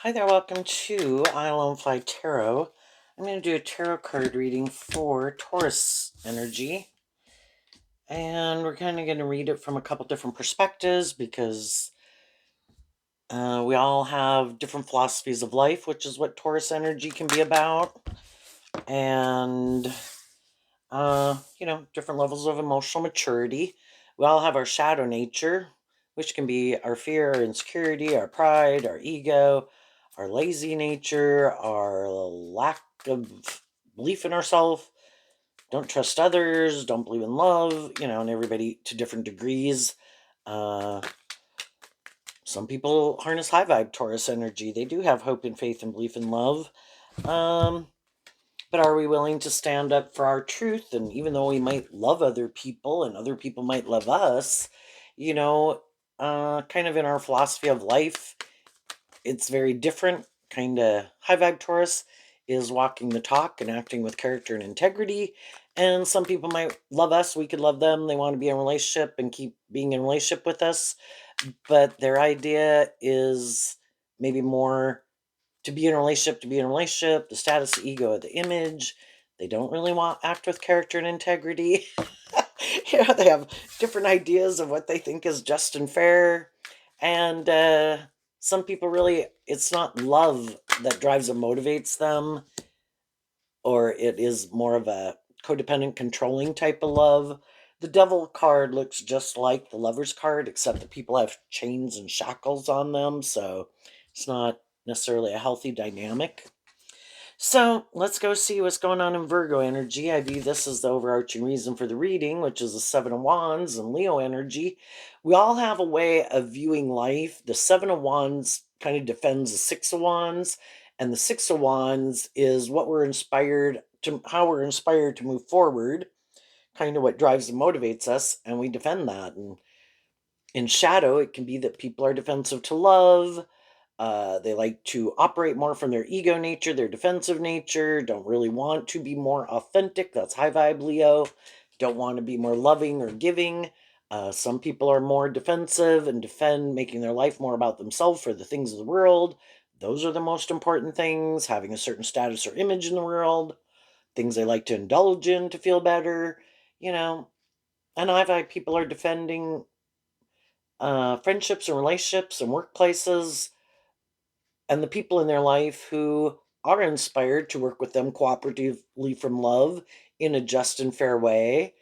Hi there, welcome to I Alone Fly Tarot. I'm going to do a tarot card reading for Taurus energy. And we're kind of going to read it from a couple different perspectives because we all have different philosophies of life, which is what Taurus energy can be about. And, different levels of emotional maturity. We all have our shadow nature, which can be our fear, our insecurity, our pride, our ego, our lazy nature, our lack of belief in ourselves, don't trust others, don't believe in love, and everybody to different degrees. Uh, some people harness high vibe Taurus energy. They do have hope and faith and belief in love. Um, but are we willing to stand up for our truth? And even though we might love other people and other people might love us, kind of in our philosophy of life, it's very different. Kind of high vibe Taurus is walking the talk and acting with character and integrity. And some people might love us. We could love them. They want to be in a relationship and keep being in a relationship with us. But their idea is maybe more to be in a relationship, the status, the ego, the image. They don't really want act with character and integrity. They have different ideas of what they think is just and fair. And some people really, it's not love that drives or motivates them, or it is more of a codependent, controlling type of love. The devil card looks just like the lover's card, except that people have chains and shackles on them. So it's not necessarily a healthy dynamic. So let's go see what's going on in Virgo energy. I view this as the overarching reason for the reading, which is the Seven of Wands and Leo energy. We all have a way of viewing life. The Seven of Wands kind of defends the Six of Wands, and the Six of Wands is what we're inspired to, how we're inspired to move forward, kind of what drives and motivates us, and we defend that. And in shadow, it can be that people are defensive to love. They like to operate more from their ego nature, their defensive nature, don't really want to be more authentic. That's high vibe Leo. Don't want to be more loving or giving. Some people are more defensive and defend, making their life more about themselves for the things of the world. Those are the most important things, having a certain status or image in the world, things they like to indulge in to feel better, you know. And high vibe people are defending friendships and relationships and workplaces and the people in their life who are inspired to work with them cooperatively from love in a just and fair way,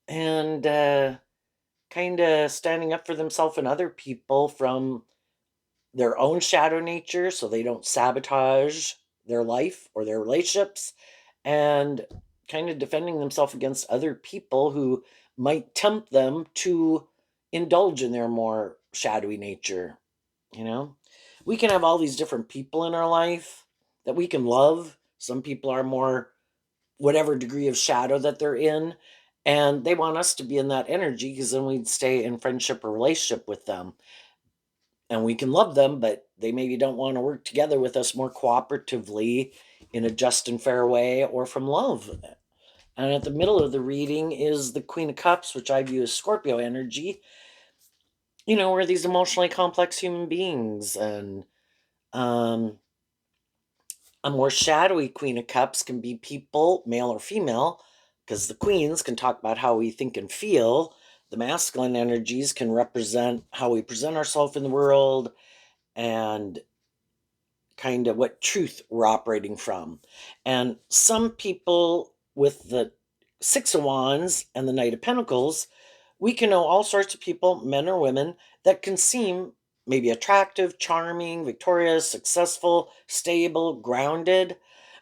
and kind of standing up for themselves and other people from their own shadow nature so they don't sabotage their life or their relationships, and kind of defending themselves against other people who might tempt them to indulge in their more shadowy nature. You know, we can have all these different people in our life that we can love. Some people are more whatever degree of shadow that they're in, and they want us to be in that energy because then we'd stay in friendship or relationship with them. And we can love them, but they maybe don't want to work together with us more cooperatively in a just and fair way or from love. And at the middle of the reading is the Queen of Cups, which I view as Scorpio energy. We're these emotionally complex human beings, and um, a more shadowy Queen of Cups can be people, male or female, because the queens can talk about how we think and feel. The masculine energies can represent how we present ourselves in the world and kind of what truth we're operating from. And some people with the Six of Wands and the Knight of Pentacles, we can know all sorts of people, men or women, that can seem maybe attractive, charming, victorious, successful, stable, grounded.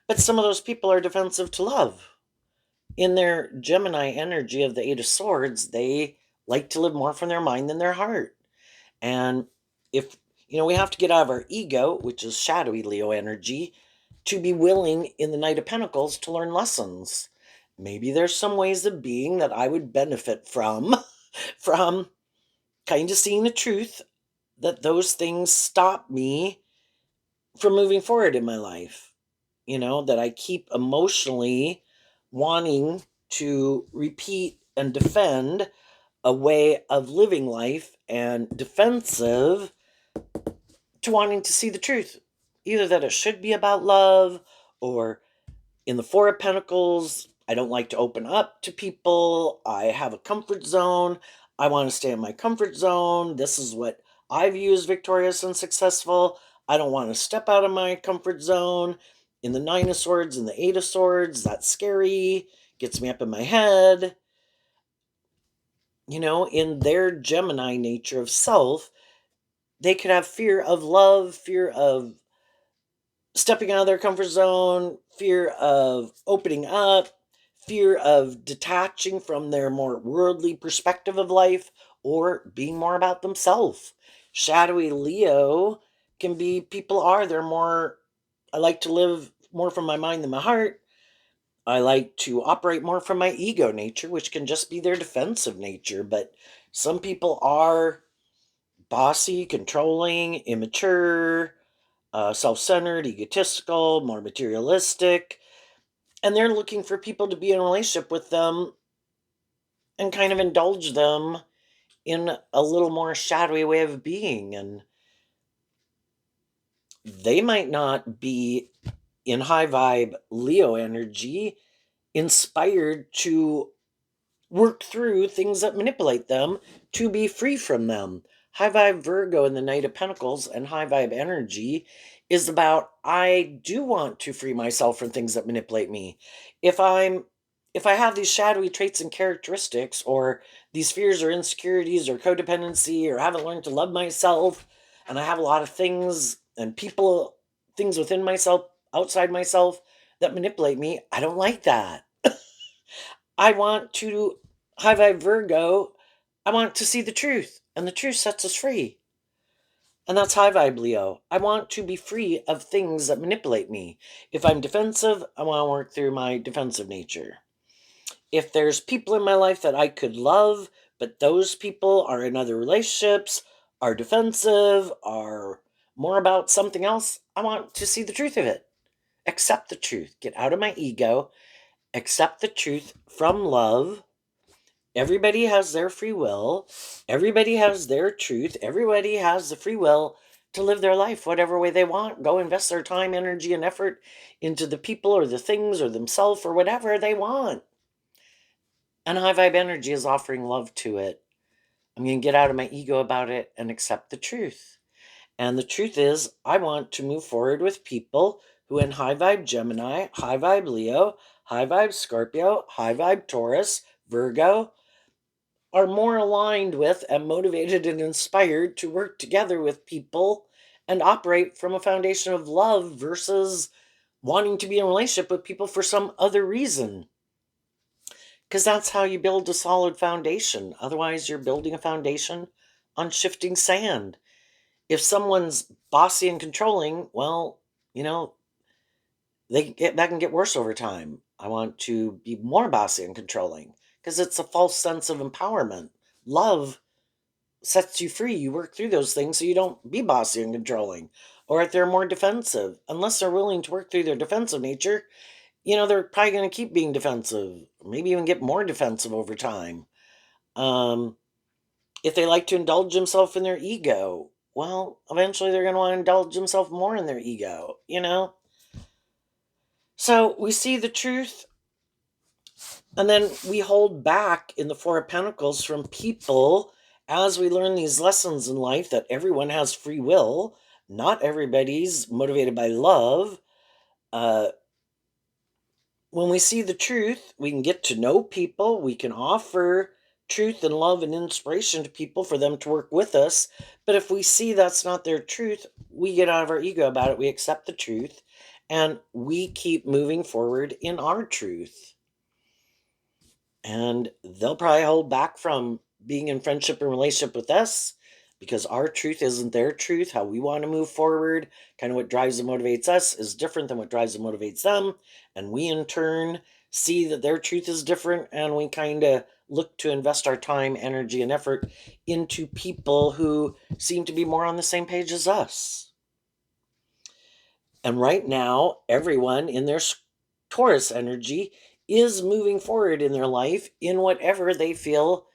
But some of those people are defensive to love. In their Gemini energy of the Eight of Swords, they like to live more from their mind than their heart. And if, we have to get out of our ego, which is shadowy Leo energy, to be willing in the Knight of Pentacles to learn lessons. Maybe there's some ways of being that I would benefit from, from kind of seeing the truth that those things stop me from moving forward in my life. That I keep emotionally wanting to repeat and defend a way of living life and defensive to wanting to see the truth. Either that it should be about love, or in the Four of Pentacles, I don't like to open up to people. I have a comfort zone. I want to stay in my comfort zone. This is what I view as victorious and successful. I don't want to step out of my comfort zone. In the Nine of Swords and the Eight of Swords, that's scary. Gets me up in my head. In their Gemini nature of self, they could have fear of love, fear of stepping out of their comfort zone, fear of opening up, fear of detaching from their more worldly perspective of life, or being more about themselves. Shadowy Leo can be they're more, I like to live more from my mind than my heart. I like to operate more from my ego nature, which can just be their defensive nature. But some people are bossy, controlling, immature, self-centered, egotistical, more materialistic, and they're looking for people to be in a relationship with them and kind of indulge them in a little more shadowy way of being. And they might not be in high vibe Leo energy inspired to work through things that manipulate them to be free from them. High vibe Virgo in the Knight of Pentacles and high vibe energy is about, I do want to free myself from things that manipulate me. If I have these shadowy traits and characteristics, or these fears or insecurities or codependency, or haven't learned to love myself, and I have a lot of things and people, things within myself, outside myself, that manipulate me, I don't like that. I want to, high vibe Virgo, I want to see the truth, and the truth sets us free. And that's high vibe Leo. I want to be free of things that manipulate me. If I'm defensive, I want to work through my defensive nature. If there's people in my life that I could love, but those people are in other relationships, are defensive, are more about something else, I want to see the truth of it. Accept the truth. Get out of my ego. Accept the truth from love. Everybody has their free will. Everybody has their truth. Everybody has the free will to live their life whatever way they want. Go invest their time, energy, and effort into the people or the things or themselves or whatever they want. And high vibe energy is offering love to it. I'm going to get out of my ego about it and accept the truth. And the truth is, I want to move forward with people who in high vibe Gemini, high vibe Leo, high vibe Scorpio, high vibe Taurus, Virgo, are more aligned with and motivated and inspired to work together with people and operate from a foundation of love versus wanting to be in a relationship with people for some other reason. Because that's how you build a solid foundation. Otherwise, you're building a foundation on shifting sand. If someone's bossy and controlling, well, that can get worse over time. I want to be more bossy and controlling because it's a false sense of empowerment. Love sets you free. You work through those things so you don't be bossy and controlling. Or if they're more defensive, unless they're willing to work through their defensive nature, they're probably going to keep being defensive, maybe even get more defensive over time. If they like to indulge themselves in their ego, well, eventually they're going to want to indulge themselves more in their ego. So we see the truth, and then we hold back in the Four of Pentacles from people as we learn these lessons in life that everyone has free will. Not everybody's motivated by love. When we see the truth, we can get to know people. We can offer truth and love and inspiration to people for them to work with us. But if we see that's not their truth, we get out of our ego about it. We accept the truth and we keep moving forward in our truth. And they'll probably hold back from being in friendship and relationship with us because our truth isn't their truth. How we want to move forward, kind of what drives and motivates us, is different than what drives and motivates them. And we in turn see that their truth is different, and we kind of look to invest our time, energy, and effort into people who seem to be more on the same page as us. And right now, everyone in their Taurus energy is moving forward in their life in whatever they feel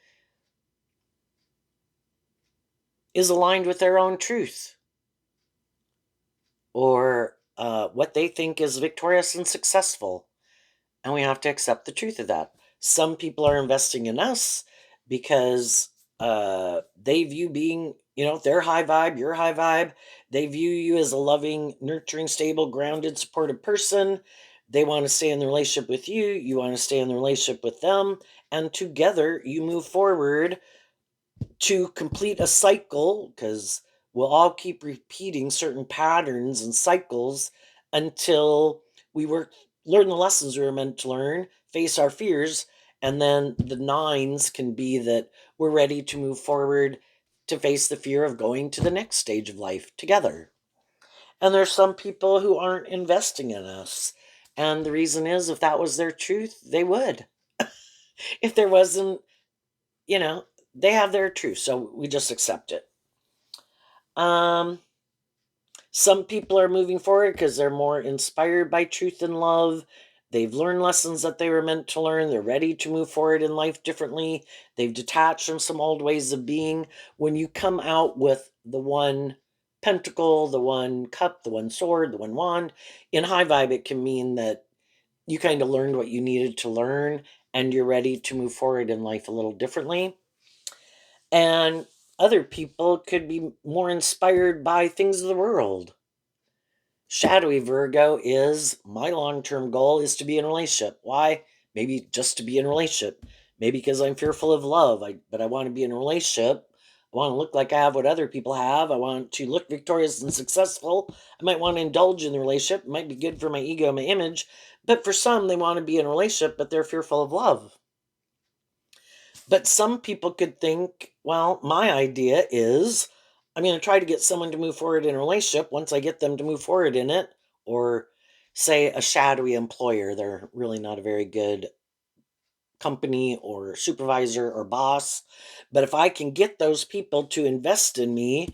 is aligned with their own truth. or what they think is victorious and successful. And we have to accept the truth of that. Some people are investing in us because they view being, their high vibe, your high vibe. They view you as a loving, nurturing, stable, grounded, supportive person. They want to stay in the relationship with you. You want to stay in the relationship with them. And together you move forward to complete a cycle, because we'll all keep repeating certain patterns and cycles until we learn the lessons we were meant to learn, face our fears, and then the nines can be that we're ready to move forward to face the fear of going to the next stage of life together. And there's some people who aren't investing in us. And the reason is, if that was their truth, they would. If there wasn't, you know, they have their truth, so we just accept it. Um, some people are moving forward because they're more inspired by truth and love. They've learned lessons that they were meant to learn. They're ready to move forward in life differently. They've detached from some old ways of being. When you come out with the one pentacle, the one cup, the one sword, the one wand, in high vibe, it can mean that you kind of learned what you needed to learn and you're ready to move forward in life a little differently. And other people could be more inspired by things of the world. Shadowy Virgo is my long term goal is to be in a relationship. Why? Maybe just to be in a relationship. Maybe because I'm fearful of love, but I want to be in a relationship. I want to look like I have what other people have. I want to look victorious and successful. I might want to indulge in the relationship. It might be good for my ego, my image. But for some, they want to be in a relationship, but they're fearful of love. But some people could think, well, my idea is I'm going to try to get someone to move forward in a relationship. Once I get them to move forward in it, or say a shadowy employer, they're really not a very good company or supervisor or boss. But if I can get those people to invest in me,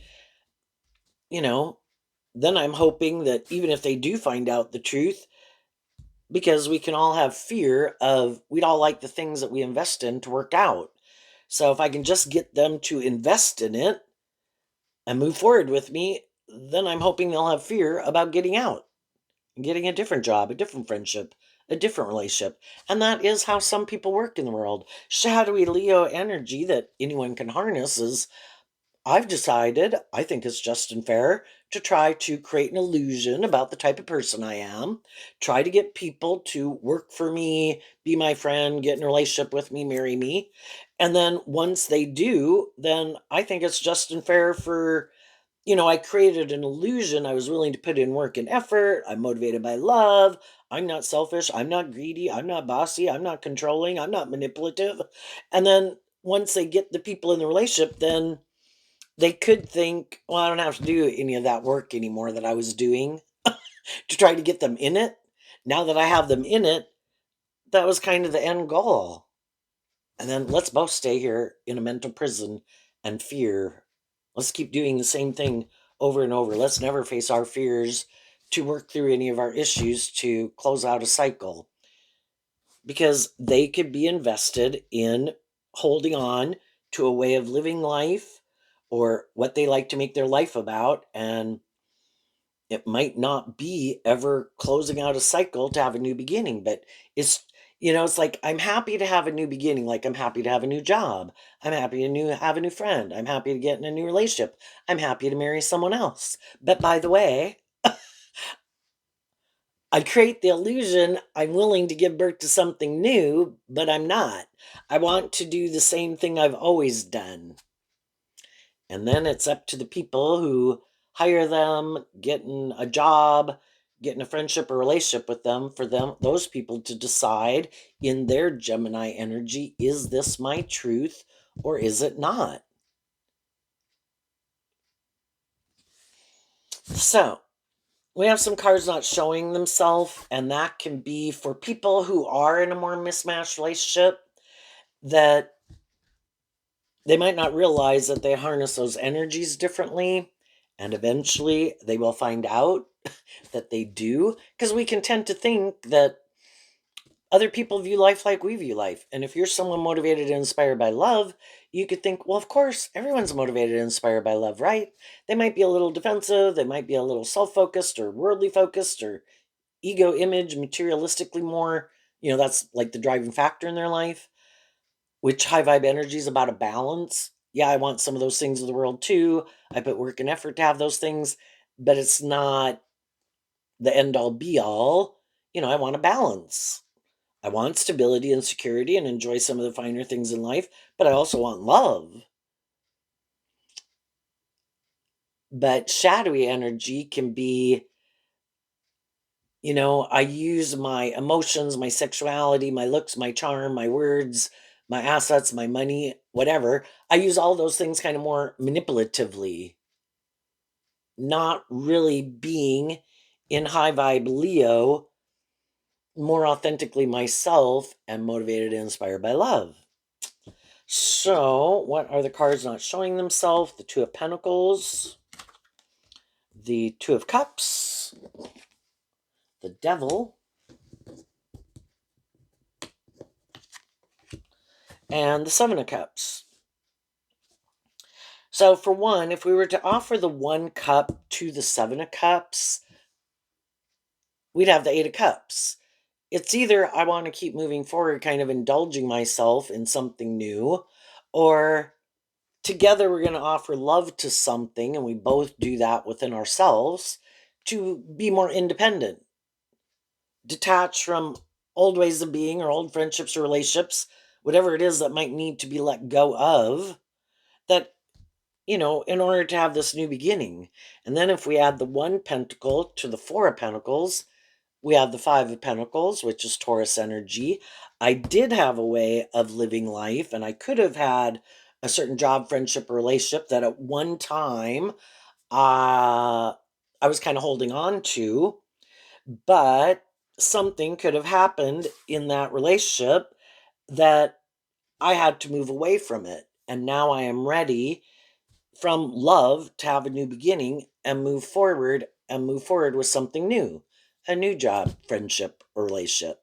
you know, then I'm hoping that even if they do find out the truth, because we can all have fear of, we'd all like the things that we invest in to work out. So if I can just get them to invest in it and move forward with me, then I'm hoping they'll have fear about getting out and getting a different job, a different friendship, a different relationship. And that is how some people work in the world. Shadowy Leo energy that anyone can harness is, I've decided, I think it's just and fair to try to create an illusion about the type of person I am, try to get people to work for me, be my friend, get in a relationship with me, marry me. And then once they do, then I think it's just and fair for, I created an illusion. I was willing to put in work and effort. I'm motivated by love. I'm not selfish. I'm not greedy. I'm not bossy. I'm not controlling. I'm not manipulative. And then once they get the people in the relationship, then they could think, well, I don't have to do any of that work anymore that I was doing to try to get them in it. Now that I have them in it, that was kind of the end goal. And then let's both stay here in a mental prison and fear. Let's keep doing the same thing over and over. Let's never face our fears to work through any of our issues to close out a cycle, because they could be invested in holding on to a way of living life or what they like to make their life about. And it might not be ever closing out a cycle to have a new beginning, but it's, it's like, I'm happy to have a new beginning. Like, I'm happy to have a new job. I'm happy to have a new friend. I'm happy to get in a new relationship. I'm happy to marry someone else. But by the way, I create the illusion I'm willing to give birth to something new, but I'm not. I want to do the same thing I've always done. And then it's up to the people who hire them, getting a job, getting a friendship or relationship with them, for those people to decide in their Gemini energy, is this my truth or is it not? So we have some cards not showing themselves, and that can be for people who are in a more mismatched relationship, that they might not realize that they harness those energies differently. And eventually they will find out that they do, because we can tend to think that other people view life like we view life. And if you're someone motivated and inspired by love, you could think, well, of course, everyone's motivated and inspired by love, right? They might be a little defensive, they might be a little self focused or worldly focused or ego image, materialistically more. That's like the driving factor in their life, which high vibe energy is about a balance. Yeah, I want some of those things in the world too. I put work and effort to have those things, but it's not the end all be all. I want a balance. I want stability and security and enjoy some of the finer things in life, but I also want love. But shadowy energy can be, I use my emotions, my sexuality, my looks, my charm, my words, my assets, my money, whatever. I use all those things kind of more manipulatively, not really being in high vibe Leo, more authentically myself and motivated and inspired by love. So, what are the cards not showing themselves? The Two of Pentacles, the Two of Cups, the Devil, and the Seven of Cups. So, for one, if we were to offer the one cup to the Seven of Cups, we'd have the Eight of Cups. It's either I want to keep moving forward, kind of indulging myself in something new, or together we're going to offer love to something, and we both do that within ourselves to be more independent, detach from old ways of being or old friendships or relationships, whatever it is that might need to be let go of, that, in order to have this new beginning. And then if we add the one pentacle to the Four of Pentacles, we have the Five of Pentacles, which is Taurus energy. I did have a way of living life, and I could have had a certain job, friendship, or relationship that at one time I was kind of holding on to, but something could have happened in that relationship that I had to move away from it. And now I am ready from love to have a new beginning and move forward with something new, a new job, friendship, or relationship.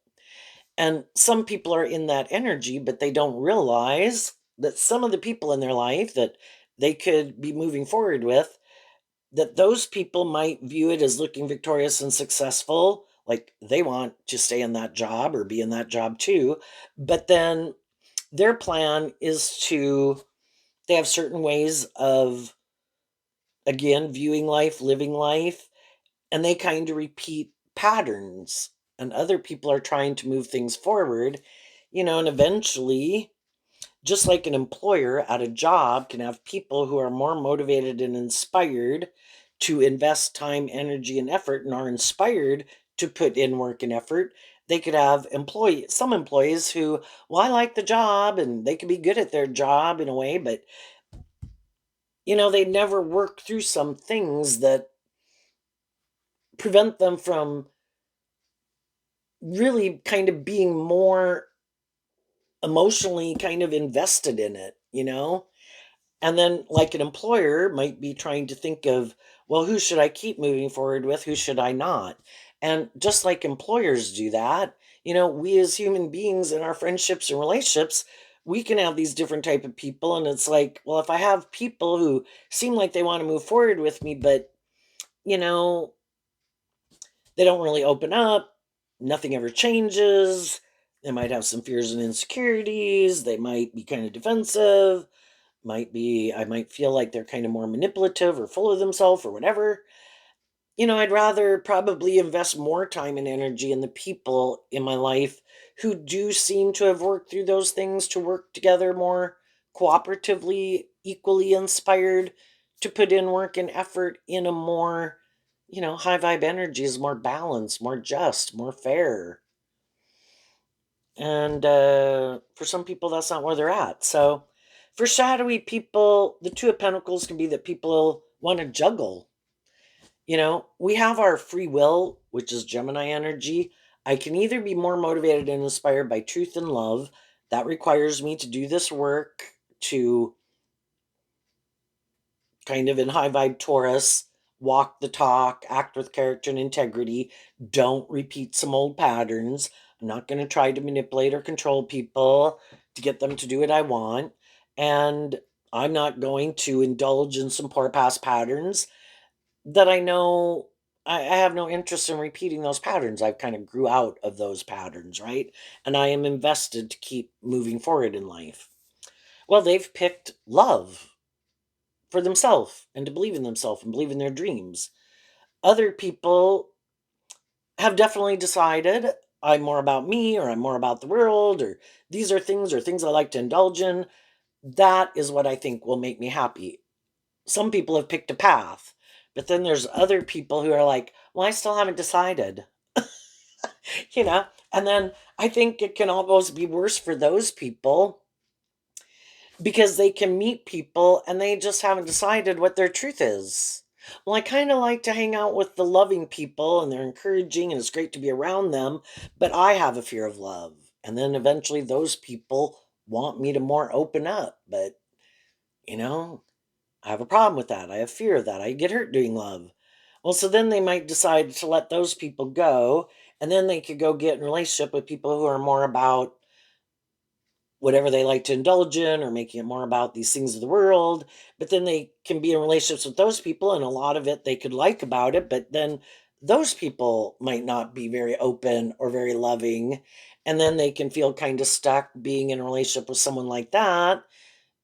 And some people are in that energy, but they don't realize that some of the people in their life that they could be moving forward with, that those people might view it as looking victorious and successful, like they want to stay in that job or be in that job too. But then their plan is to, they have certain ways of, again, viewing life, living life, and they kind of repeat patterns. And other people are trying to move things forward, and eventually, just like an employer at a job can have people who are more motivated and inspired to invest time, energy, and effort and are inspired to put in work and effort. They could have some employees who, well, I like the job and they could be good at their job in a way, but they never work through some things that prevent them from really kind of being more emotionally kind of invested in it. And then, like an employer might be trying to think of, well, who should I keep moving forward with? Who should I not? And just like employers do that, we as human beings in our friendships and relationships, we can have these different type of people. And it's like, well, if I have people who seem like they want to move forward with me, but, you know, they don't really open up, nothing ever changes. They might have some fears and insecurities. They might be kind of defensive, I might feel like they're kind of more manipulative or full of themselves or whatever. I'd rather probably invest more time and energy in the people in my life who do seem to have worked through those things to work together more cooperatively, equally inspired to put in work and effort in a more, high vibe energy is more balanced, more just, more fair. And for some people, that's not where they're at. So for shadowy people, the Two of Pentacles can be that people want to juggle. We have our free will, which is Gemini energy. I can either be more motivated and inspired by truth and love. That requires me to do this work to kind of in high vibe Taurus, walk the talk, act with character and integrity, don't repeat some old patterns. I'm not going to try to manipulate or control people to get them to do what I want. And I'm not going to indulge in some poor past patterns that I know I have no interest in repeating those patterns. I've kind of grew out of those patterns, right? And I am invested to keep moving forward in life. Well, they've picked love for themselves and to believe in themselves and believe in their dreams. Other people have definitely decided I'm more about me or I'm more about the world or these are things or things I like to indulge in. That is what I think will make me happy. Some people have picked a path, but then there's other people who are like, well, I still haven't decided, you know? And then I think it can almost be worse for those people because they can meet people and they just haven't decided what their truth is. Well, I kind of like to hang out with the loving people and they're encouraging and it's great to be around them, but I have a fear of love. And then eventually those people want me to more open up, but you know, I have a problem with that. I have fear of that. I get hurt doing love. Well, so then they might decide to let those people go, and then they could go get in a relationship with people who are more about whatever they like to indulge in or making it more about these things of the world. But then they can be in relationships with those people, and a lot of it they could like about it, but then those people might not be very open or very loving. And then they can feel kind of stuck being in a relationship with someone like that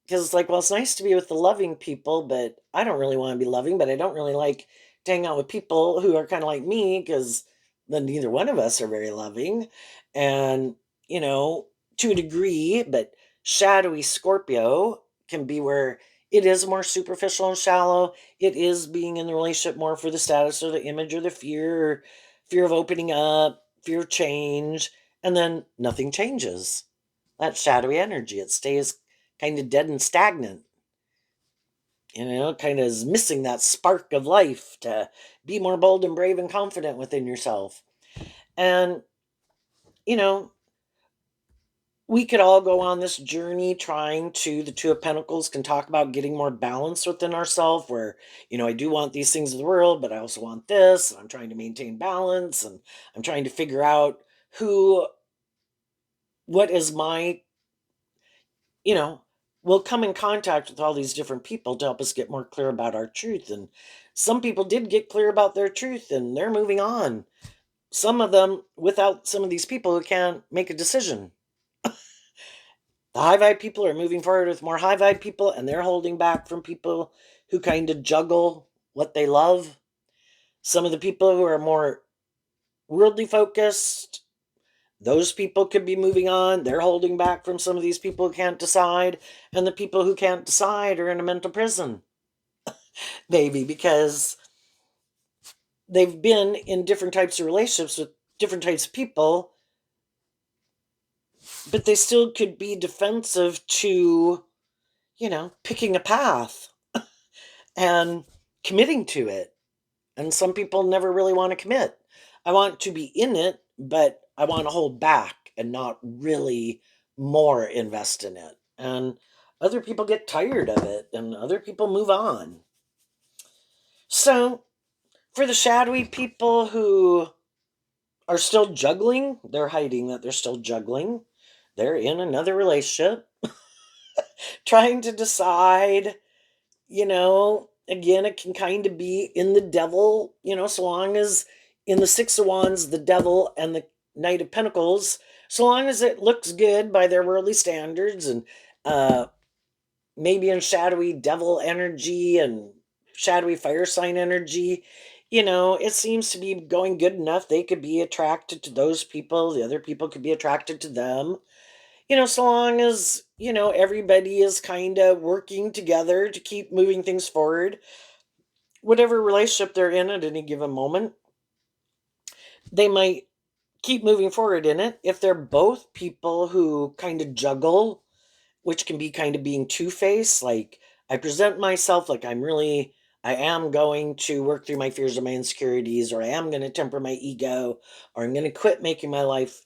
'cause it's like, well, it's nice to be with the loving people, but I don't really wanna be loving, but I don't really like to hang out with people who are kinda like me, because then neither one of us are very loving. And, you know, to a degree, but shadowy Scorpio can be where it is more superficial and shallow. It is being in the relationship more for the status or the image or the fear of opening up, fear of change, and then nothing changes. That shadowy energy, it stays kind of dead and stagnant. Kind of is missing that spark of life to be more bold and brave and confident within yourself. And, you know, we could all go on this journey trying to, the Two of Pentacles can talk about getting more balance within ourselves, where, I do want these things of the world, but I also want this. And I'm trying to maintain balance and I'm trying to figure out who, what is my you know, we'll come in contact with all these different people to help us get more clear about our truth. And some people did get clear about their truth and they're moving on. Some of them, without some of these people who can't make a decision. The high vibe people are moving forward with more high vibe people and they're holding back from people who kind of juggle what they love. Some of the people who are more worldly focused, those people could be moving on. They're holding back from some of these people who can't decide. And the people who can't decide are in a mental prison, maybe because they've been in different types of relationships with different types of people, but they still could be defensive to, picking a path and committing to it. And some people never really want to commit. I want to be in it, but I want to hold back and not really more invest in it. And other people get tired of it and other people move on. So, for the shadowy people who are still juggling, they're hiding that they're still juggling. They're in another relationship, trying to decide, again, it can kind of be in the devil, so long as in the Six of Wands, the devil and the Knight of Pentacles, so long as it looks good by their worldly standards and uh maybe in shadowy devil energy and shadowy fire sign energy, it seems to be going good enough. They could be attracted to those people, the other people could be attracted to them, so long as, everybody is kind of working together to keep moving things forward, whatever relationship they're in at any given moment, they might keep moving forward in it. If they're both people who kind of juggle, which can be kind of being two-faced, like I present myself like I am going to work through my fears or my insecurities, or I am going to temper my ego, or I'm going to quit making my life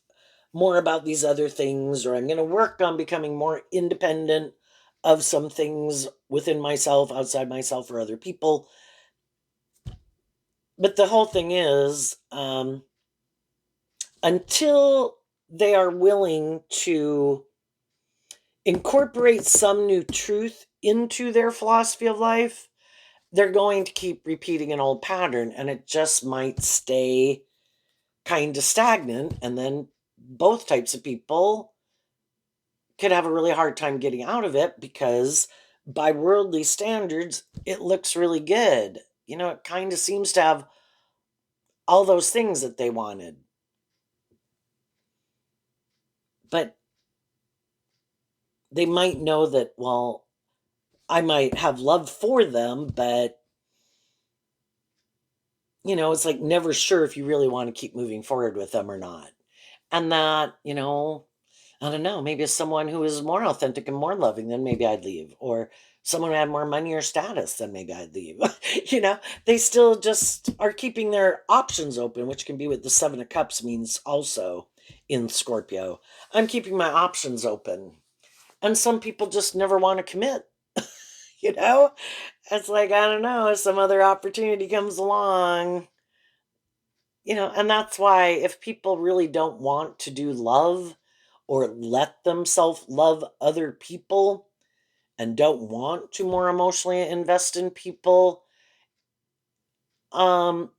more about these other things, or I'm going to work on becoming more independent of some things within myself, outside myself, or other people. But the whole thing is, until they are willing to incorporate some new truth into their philosophy of life, they're going to keep repeating an old pattern and it just might stay kind of stagnant. And then both types of people could have a really hard time getting out of it because by worldly standards, it looks really good. It kind of seems to have all those things that they wanted. But they might know that, well, I might have love for them, but it's like never sure if you really want to keep moving forward with them or not. And that, I don't know, maybe someone who is more authentic and more loving, then maybe I'd leave. Or someone who had more money or status, then maybe I'd leave. They still just are keeping their options open, which can be what the Seven of Cups means also in Scorpio. I'm keeping my options open. And some people just never want to commit, you know? It's like, I don't know, if some other opportunity comes along, and that's why if people really don't want to do love or let themselves love other people and don't want to more emotionally invest in people, um,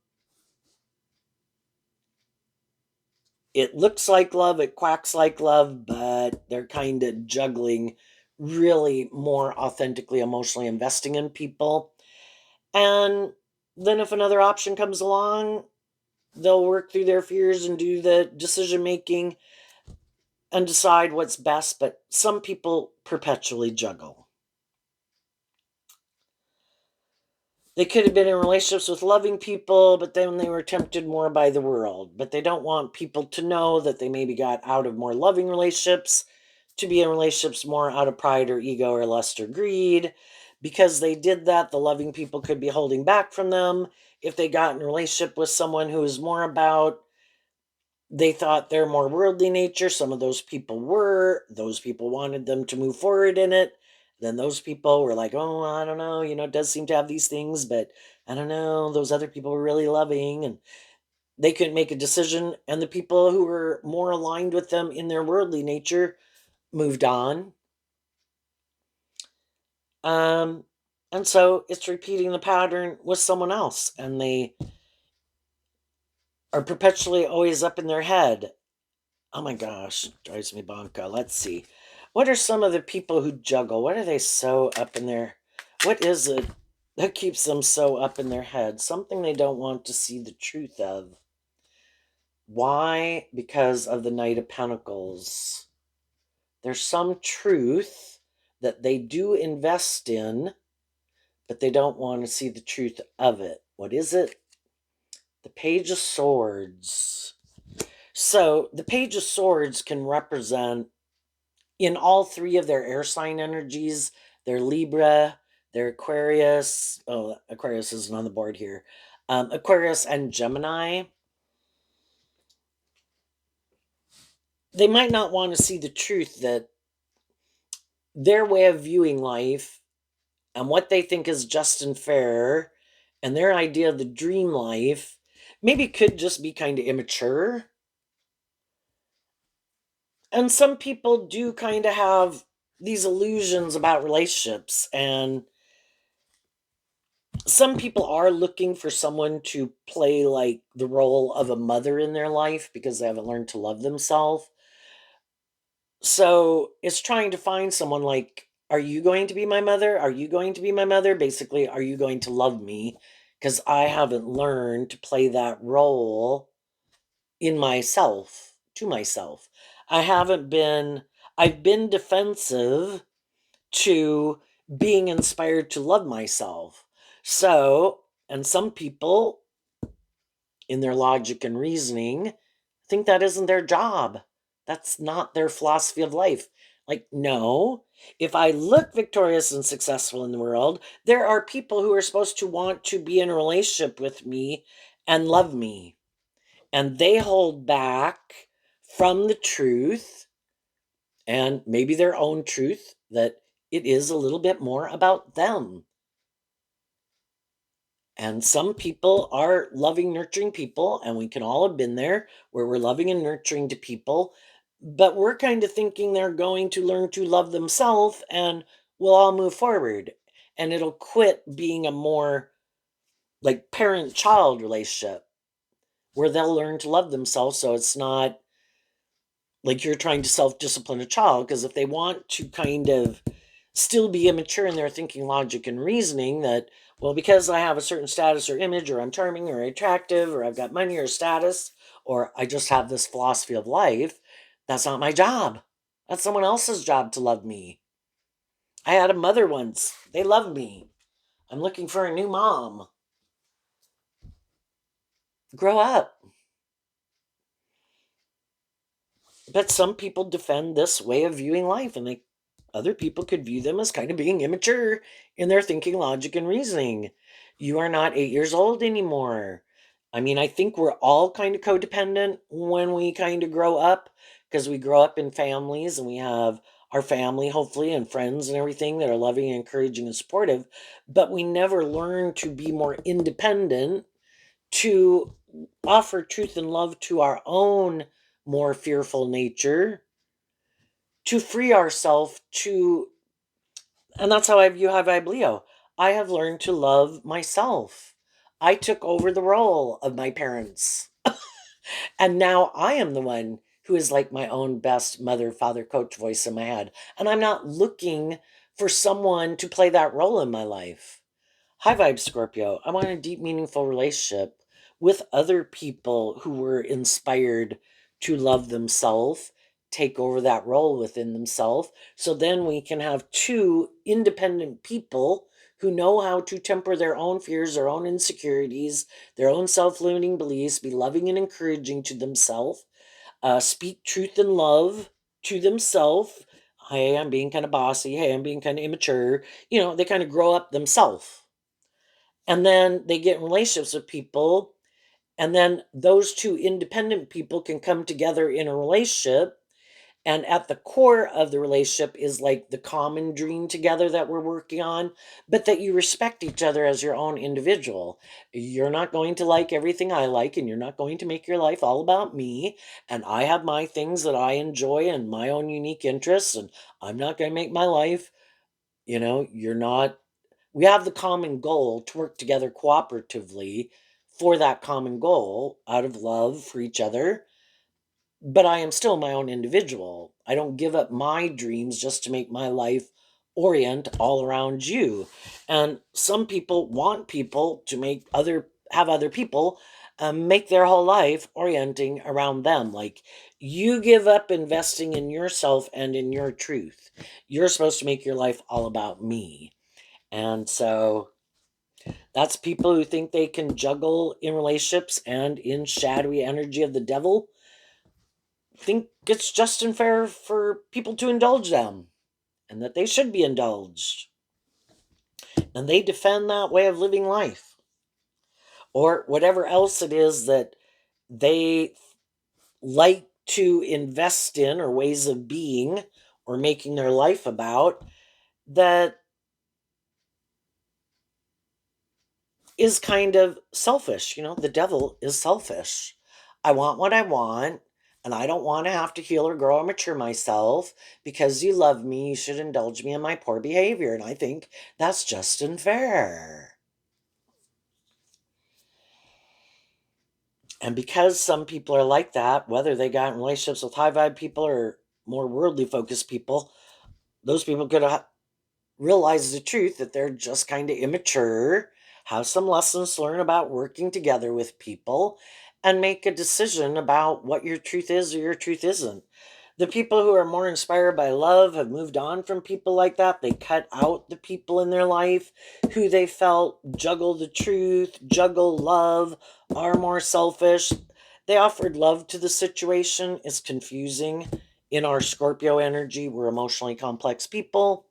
it looks like love, it quacks like love, but they're kind of juggling really more authentically emotionally investing in people. And then if another option comes along, they'll work through their fears and do the decision making and decide what's best, but some people perpetually juggle. They could have been in relationships with loving people, but then they were tempted more by the world. But they don't want people to know that they maybe got out of more loving relationships to be in relationships more out of pride or ego or lust or greed. Because they did that, the loving people could be holding back from them. If they got in a relationship with someone who is more about, they thought they're more worldly nature. Some of those people were. Those people wanted them to move forward in it. Then those people were like, oh, I don't know. It does seem to have these things, but I don't know. Those other people were really loving and they couldn't make a decision. And the people who were more aligned with them in their worldly nature moved on. Um, and so it's repeating the pattern with someone else. And they are perpetually always up in their head. Oh my gosh, drives me bonka. Let's see. What are some of the people who juggle? What are they so up in their? What is it that keeps them so up in their head? Something they don't want to see the truth of. Why? Because of the Knight of Pentacles. There's some truth that they do invest in, but they don't want to see the truth of it. What is it? The Page of Swords. So the Page of Swords can represent in all three of their air sign energies, their Libra, their Aquarius. Oh, Aquarius isn't on the board here. Aquarius and Gemini. They might not want to see the truth that their way of viewing life and what they think is just and fair and their idea of the dream life maybe could just be kind of immature. And some people do kind of have these illusions about relationships, and some people are looking for someone to play like the role of a mother in their life because they haven't learned to love themselves. So it's trying to find someone like, are you going to be my mother? Are you going to be my mother? Basically, are you going to love me? Because I haven't learned to play that role in myself, to myself. I haven't been, I've been defensive to being inspired to love myself. So, and some people in their logic and reasoning think that isn't their job. That's not their philosophy of life. Like, no, if I look victorious and successful in the world, there are people who are supposed to want to be in a relationship with me and love me. And they hold back from the truth and maybe their own truth that it is a little bit more about them. And some people are loving, nurturing people, and we can all have been there where we're loving and nurturing to people, But we're kind of thinking they're going to learn to love themselves and we'll all move forward. And it'll quit being a more like parent child relationship where they'll learn to love themselves. So it's not like you're trying to self discipline a child. Because if they want to kind of still be immature in their thinking, logic, and reasoning, that, well, because I have a certain status or image, or I'm charming or attractive, or I've got money or status, or I just have this philosophy of life, that's not my job. That's someone else's job to love me. I had a mother once. They loved me. I'm looking for a new mom. Grow up. But some people defend this way of viewing life, and other people could view them as kind of being immature in their thinking, logic, and reasoning. You are not 8 years old anymore. I mean, I think we're all kind of codependent when we kind of grow up because we grow up in families and we have our family, hopefully, and friends and everything that are loving, encouraging, and supportive. But we never learn to be more independent, to offer truth and love to our own more fearful nature, to free ourselves to, and that's how I view High Vibe Leo. I have learned to love myself. I took over the role of my parents. And now I am the one who is like my own best mother, father, coach voice in my head. And I'm not looking for someone to play that role in my life. High vibe Scorpio. I want a deep, meaningful relationship with other people who were inspired to love themselves, take over that role within themselves. So then we can have two independent people who know how to temper their own fears, their own insecurities, their own self limiting beliefs, be loving and encouraging to themselves, speak truth and love to themselves. Hey, I'm being kind of bossy. Hey, I'm being kind of immature. They kind of grow up themselves, and then they get in relationships with people, and then those two independent people can come together in a relationship, and at the core of the relationship is like the common dream together that we're working on, but that you respect each other as your own individual. You're not going to like everything I like, and you're not going to make your life all about me, and I have my things that I enjoy and my own unique interests, and I'm not going to make my life, you're not, we have the common goal to work together cooperatively for that common goal out of love for each other. But I am still my own individual. I don't give up my dreams just to make my life orient all around you. And some people want people to have other people make their whole life orienting around them. Like, you give up investing in yourself and in your truth. You're supposed to make your life all about me. And so that's people who think they can juggle in relationships and in shadowy energy of the devil, think it's just unfair for people to indulge them and that they should be indulged. And they defend that way of living life or whatever else it is that they like to invest in, or ways of being or making their life about, that is kind of selfish. The devil is selfish. I want what I want, and I don't want to have to heal or grow or mature myself. Because you love me, you should indulge me in my poor behavior. And I think that's just unfair. And because some people are like that, whether they got in relationships with high vibe people or more worldly focused people, those people could realize the truth that they're just kind of immature, have some lessons to learn about working together with people, and make a decision about what your truth is or your truth isn't. The people who are more inspired by love have moved on from people like that. They cut out the people in their life who they felt juggle the truth, juggle love, are more selfish. They offered love to the situation. It's confusing. In our Scorpio energy, we're emotionally complex people.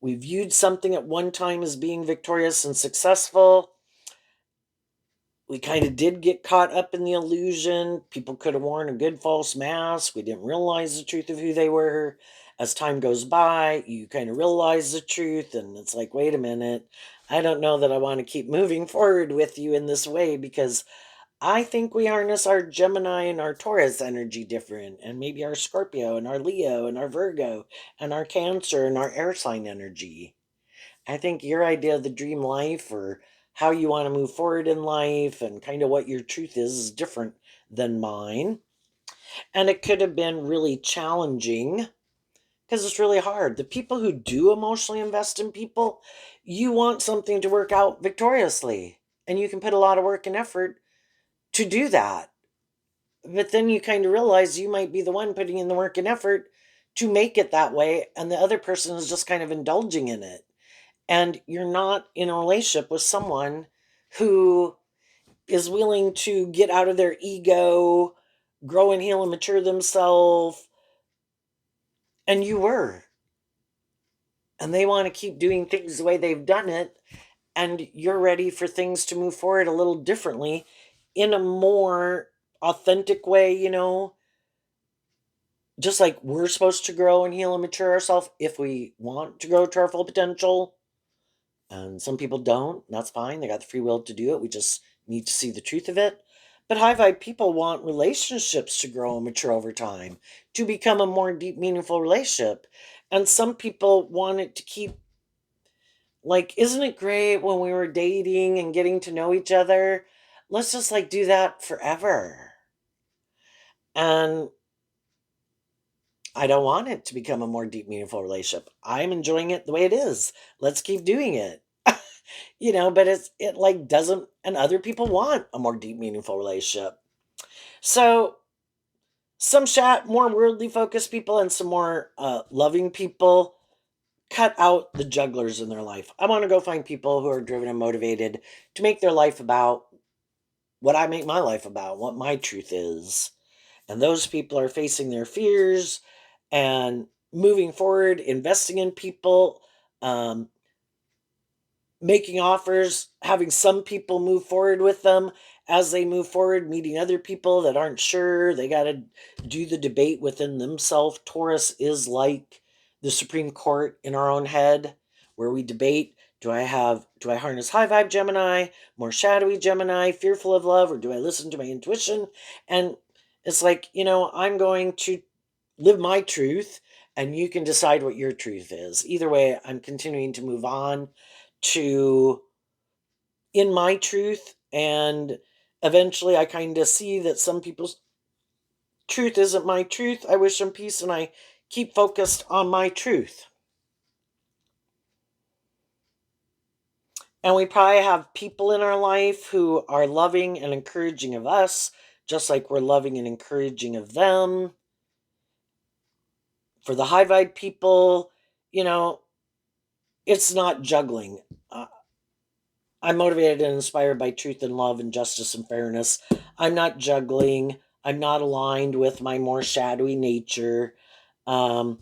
We viewed something at one time as being victorious and successful. We kind of did get caught up in the illusion. People could have worn a good false mask. We didn't realize the truth of who they were. As time goes by, you kind of realize the truth, and it's like, wait a minute, I don't know that I want to keep moving forward with you in this way, because I think we harness our Gemini and our Taurus energy different, and maybe our Scorpio and our Leo and our Virgo and our Cancer and our air sign energy. I think your idea of the dream life or how you want to move forward in life and kind of what your truth is different than mine. And it could have been really challenging because it's really hard. The people who do emotionally invest in people, you want something to work out victoriously. And you can put a lot of work and effort to do that. But then you kind of realize you might be the one putting in the work and effort to make it that way. And the other person is just kind of indulging in it. And you're not in a relationship with someone who is willing to get out of their ego, grow and heal and mature themselves. And you were. And they want to keep doing things the way they've done it. And you're ready for things to move forward a little differently in a more authentic way, just like we're supposed to grow and heal and mature ourselves if we want to grow to our full potential. And some people don't. That's fine. They got the free will to do it. We just need to see the truth of it. But high vibe people want relationships to grow and mature over time, to become a more deep, meaningful relationship. And some people want it to keep, like, isn't it great when we were dating and getting to know each other? Let's just like do that forever. And I don't want it to become a more deep, meaningful relationship. I'm enjoying it the way it is. Let's keep doing it. But it like doesn't, and other people want a more deep, meaningful relationship. So some more worldly focused people and some more loving people cut out the jugglers in their life. I want to go find people who are driven and motivated to make their life about what I make my life about, what my truth is. And those people are facing their fears and moving forward, investing in people, um, making offers, having some people move forward with them as they move forward, meeting other people that aren't sure. They got to do the debate within themselves. Taurus is like the Supreme Court in our own head, where we debate, do I harness high vibe Gemini, more shadowy Gemini, fearful of love, or do I listen to my intuition? And it's like, I'm going to live my truth and you can decide what your truth is. Either way, I'm continuing to move on to in my truth, and eventually I kind of see that some people's truth isn't my truth. I wish them peace and I keep focused on my truth. And we probably have people in our life who are loving and encouraging of us, just like we're loving and encouraging of them. For the high vibe people, you know, it's not juggling. Uh, I'm motivated and inspired by truth and love and justice and fairness. I'm not juggling. I'm not aligned with my more shadowy nature. Um,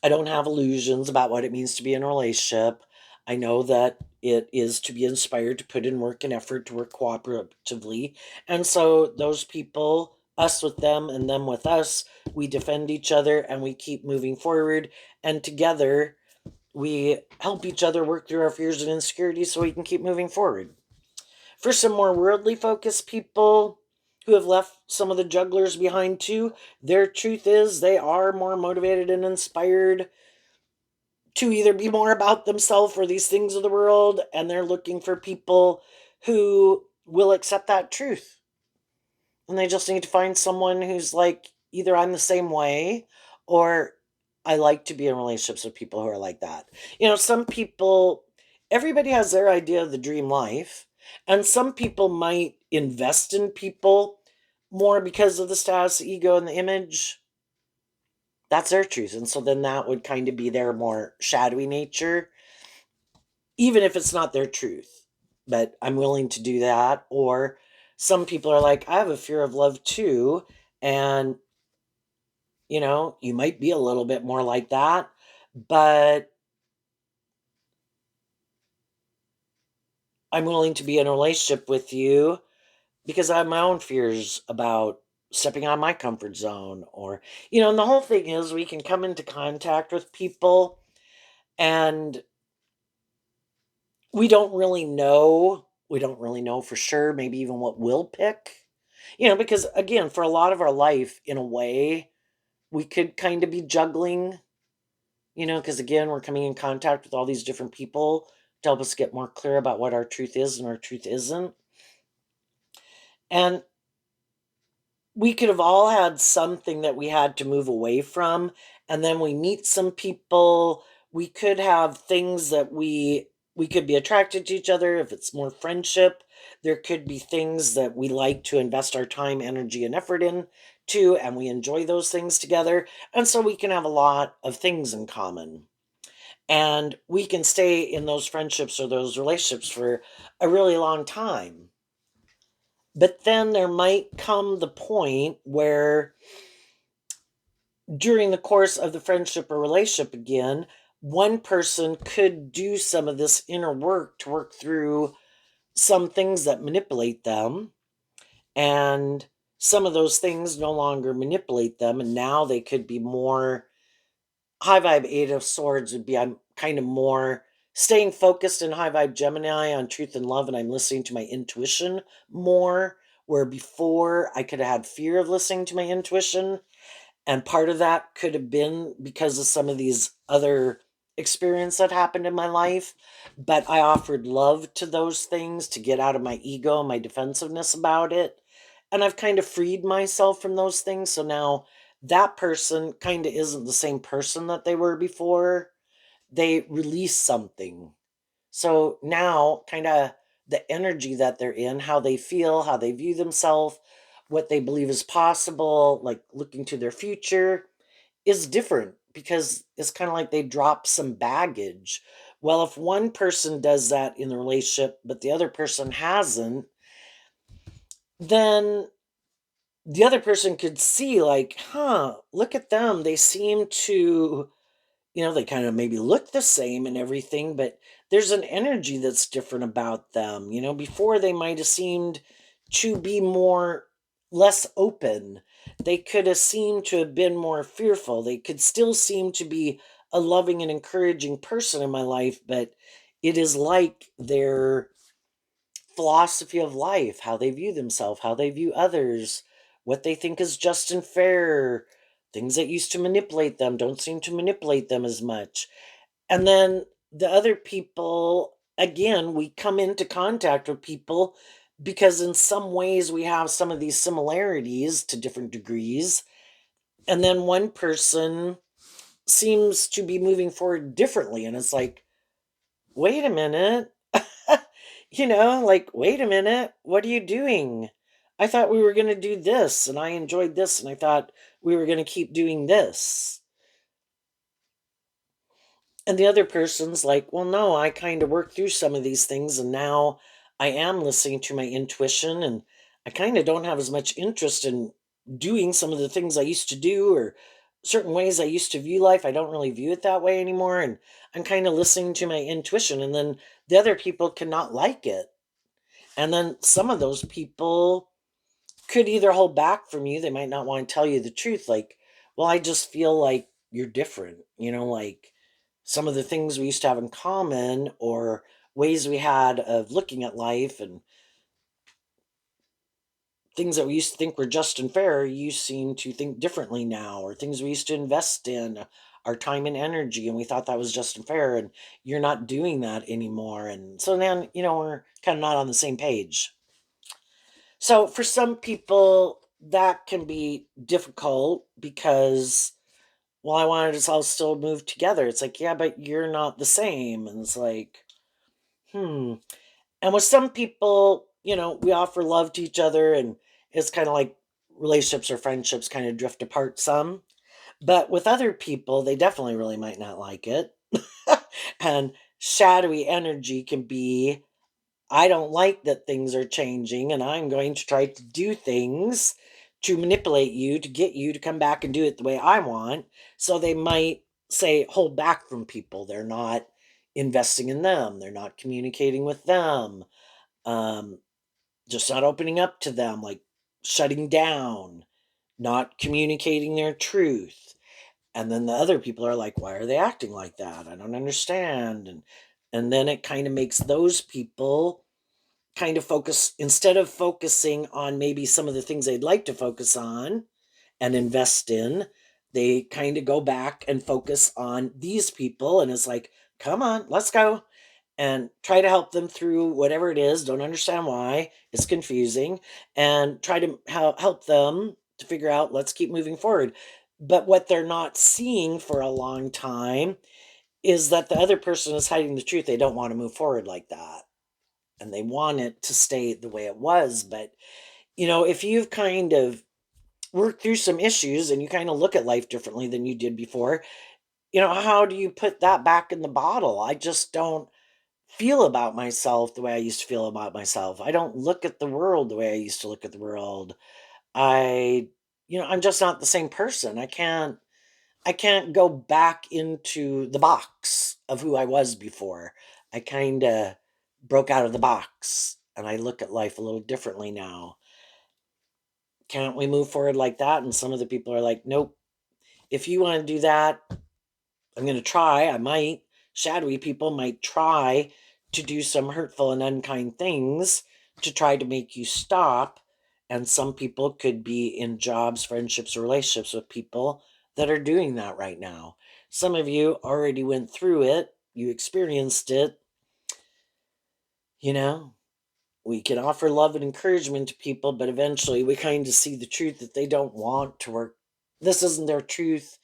I don't have illusions about what it means to be in a relationship. I know that it is to be inspired to put in work and effort to work cooperatively. And so those people, us with them and them with us, we defend each other and we keep moving forward. And together, we help each other work through our fears and insecurities so we can keep moving forward. For some more worldly focused people who have left some of the jugglers behind too, their truth is they are more motivated and inspired to either be more about themselves or these things of the world, and they're looking for people who will accept that truth. And they just need to find someone who's like, either I'm the same way or I like to be in relationships with people who are like that. Some people, everybody has their idea of the dream life, and some people might invest in people more because of the status, the ego, and the image. That's their truth. And so then that would kind of be their more shadowy nature, even if it's not their truth. But I'm willing to do that. Or some people are like, I have a fear of love too. And, you might be a little bit more like that. But I'm willing to be in a relationship with you because I have my own fears about stepping out of my comfort zone. Or, and the whole thing is we can come into contact with people and we don't really know. We don't really know for sure, maybe even what we'll pick. Because again, for a lot of our life, in a way, we could kind of be juggling, because again, we're coming in contact with all these different people to help us get more clear about what our truth is and our truth isn't. And we could have all had something that we had to move away from, and then we meet some people. We could have things that we could be attracted to each other if it's more friendship. There could be things that we like to invest our time, energy, and effort in too, and we enjoy those things together. And so we can have a lot of things in common. And we can stay in those friendships or those relationships for a really long time. But then there might come the point where during the course of the friendship or relationship again, one person could do some of this inner work to work through some things that manipulate them, and some of those things no longer manipulate them, and now they could be more high vibe. Eight of Swords would be I'm kind of more staying focused in high vibe Gemini on truth and love, and I'm listening to my intuition more. Where before I could have had fear of listening to my intuition, and part of that could have been because of some of these other experience that happened in my life. But I offered love to those things to get out of my ego and my defensiveness about it. And I've kind of freed myself from those things. So now that person kind of isn't the same person that they were before. They release something. So now, kind of the energy that they're in, how they feel, how they view themselves, what they believe is possible, like looking to their future, is different because it's kind of like they drop some baggage. Well, if one person does that in the relationship, but the other person hasn't, then the other person could see, like, huh, look at them. They seem to they kind of maybe look the same and everything, but there's an energy that's different about them. Before they might have seemed to be more less open. They could have seemed to have been more fearful. They could still seem to be a loving and encouraging person in my life, but it is like their philosophy of life, how they view themselves, how they view others, what they think is just and fair, things that used to manipulate them don't seem to manipulate them as much. And then the other people, again, we come into contact with people because in some ways we have some of these similarities to different degrees. And then one person seems to be moving forward differently. And it's like, wait a minute. Like, wait a minute, what are you doing? I thought we were going to do this and I enjoyed this and I thought we were going to keep doing this. And the other person's like, well, no, I kind of worked through some of these things and now I am listening to my intuition and I kind of don't have as much interest in doing some of the things I used to do or certain ways I used to view life. I don't really view it that way anymore. And I'm kind of listening to my intuition. And then the other people cannot like it. And then some of those people could either hold back from you, they might not want to tell you the truth, like, well, I just feel like you're different, like some of the things we used to have in common or ways we had of looking at life and things that we used to think were just and fair, you seem to think differently now, or things we used to invest in our time and energy and we thought that was just and fair and you're not doing that anymore. And so then, we're kind of not on the same page. So for some people, that can be difficult because, well, I wanted us all still move together. It's like, yeah, but you're not the same. And it's like, hmm. And with some people, we offer love to each other and it's kind of like relationships or friendships kind of drift apart some. But with other people, they definitely really might not like it. And shadowy energy can be, I don't like that things are changing, and I'm going to try to do things to manipulate you to get you to come back and do it the way I want. So they might say, hold back from people. They're not investing in them, they're not communicating with them, um, just not opening up to them, like shutting down, not communicating their truth. And then the other people are like, why are they acting like that? I don't understand. And then it kind of makes those people kind of focus, instead of focusing on maybe some of the things they'd like to focus on and invest in, they kind of go back and focus on these people. And it's like, come on, let's go. And try to help them through whatever it is. Don't understand why. It's confusing. And try to help them to figure out, let's keep moving forward. But what they're not seeing for a long time is that the other person is hiding the truth. They don't want to move forward like that. And they want it to stay the way it was. But, if you've kind of worked through some issues and you kind of look at life differently than you did before, how do you put that back in the bottle? I just don't feel about myself the way I used to feel about myself. I don't look at the world the way I used to look at the world. I I'm just not the same person. I can't go back into the box of who I was before. I kind of broke out of the box and I look at life a little differently now. Can't we move forward like that? And some of the people are like, nope. If you want to do that, I'm going to try. I might. Shadowy people might try to do some hurtful and unkind things to try to make you stop. And some people could be in jobs, friendships, or relationships with people that are doing that right now. Some of you already went through it, you experienced it. You know, we can offer love and encouragement to people, but eventually we kind of see the truth that they don't want to work. This isn't their truth.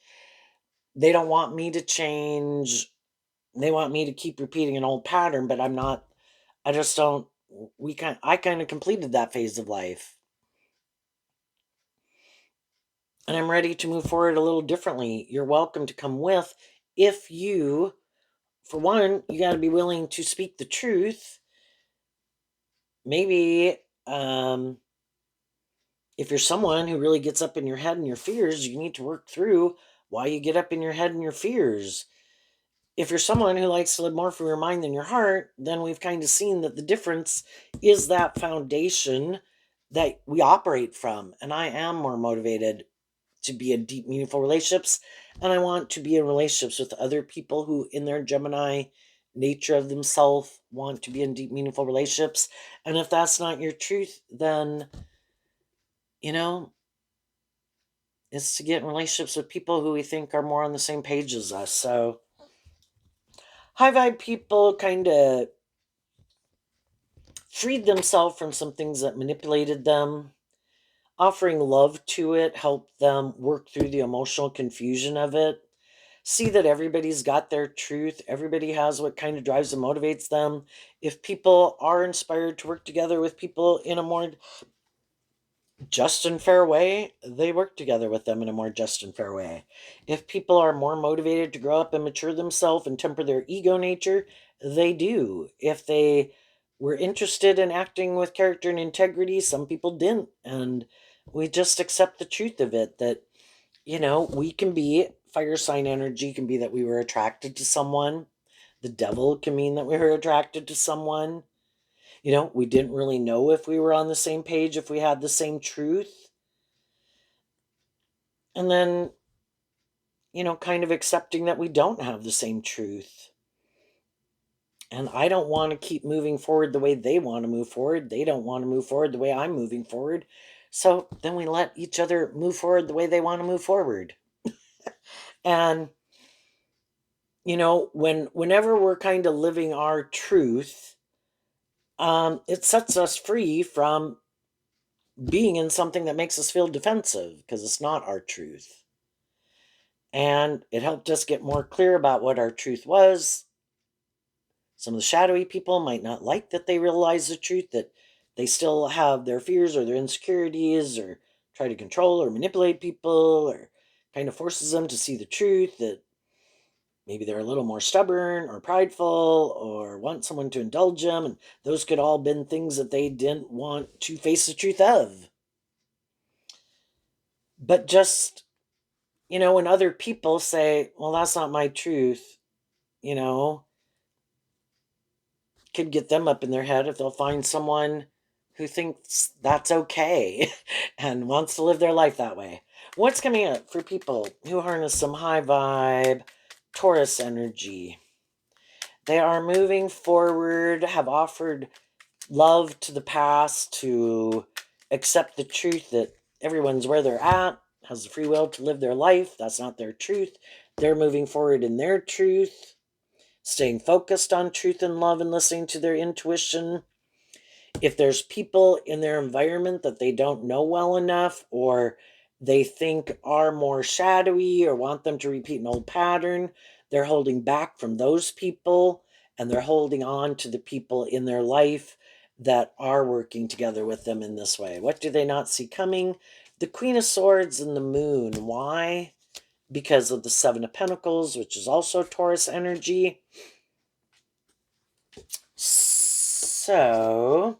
They don't want me to change. They want me to keep repeating an old pattern, but I'm not. I just don't. I kind of completed that phase of life, and I'm ready to move forward a little differently. You're welcome to come with. If you, for one, you got to be willing to speak the truth. Maybe if you're someone who really gets up in your head and your fears, you need to work through why you get up in your head and your fears. If you're someone who likes to live more from your mind than your heart, then we've kind of seen that the difference is that foundation that we operate from. And I am more motivated to be in deep, meaningful relationships. And I want to be in relationships with other people who, in their Gemini nature of themselves, want to be in deep, meaningful relationships. And if that's not your truth, then, you know, it's to get in relationships with people who we think are more on the same page as us. So, high vibe people kind of freed themselves from some things that manipulated them. Offering love to it helped them work through the emotional confusion of it. See that everybody's got their truth. Everybody has what kind of drives and motivates them. If people are inspired to work together with people in a more just and fair way, they work together with them in a more just and fair way. If people are more motivated to grow up and mature themselves and temper their ego nature, they do. If they were interested in acting with character and integrity, some people didn't. And we just accept the truth of it that, we can be fire sign energy, can be that we were attracted to someone. The devil can mean that we were attracted to someone. We didn't really know if we were on the same page, if we had the same truth. And then, kind of accepting that we don't have the same truth. And I don't want to keep moving forward the way they want to move forward. They don't want to move forward the way I'm moving forward. So then we let each other move forward the way they want to move forward. And, whenever we're kind of living our truth, it sets us free from being in something that makes us feel defensive because it's not our truth. And it helped us get more clear about what our truth was. Some of the shadowy people might not like that they realize the truth, that they still have their fears or their insecurities, or try to control or manipulate people, or kind of forces them to see the truth, that maybe they're a little more stubborn or prideful or want someone to indulge them. And those could all been things that they didn't want to face the truth of. But just, when other people say, well, that's not my truth, you know, could get them up in their head if they'll find someone who thinks that's okay and wants to live their life that way. What's coming up for people who harness some high vibe Taurus energy? They are moving forward, have offered love to the past, to accept the truth that everyone's where they're at, has the free will to live their life. That's not their truth. They're moving forward in their truth, staying focused on truth and love and listening to their intuition. If there's people in their environment that they don't know well enough, or they think are more shadowy, or want them to repeat an old pattern, they're holding back from those people, and they're holding on to the people in their life that are working together with them in this way. What do they not see coming? The Queen of Swords and the Moon. Why? Because of the Seven of Pentacles, which is also Taurus energy. So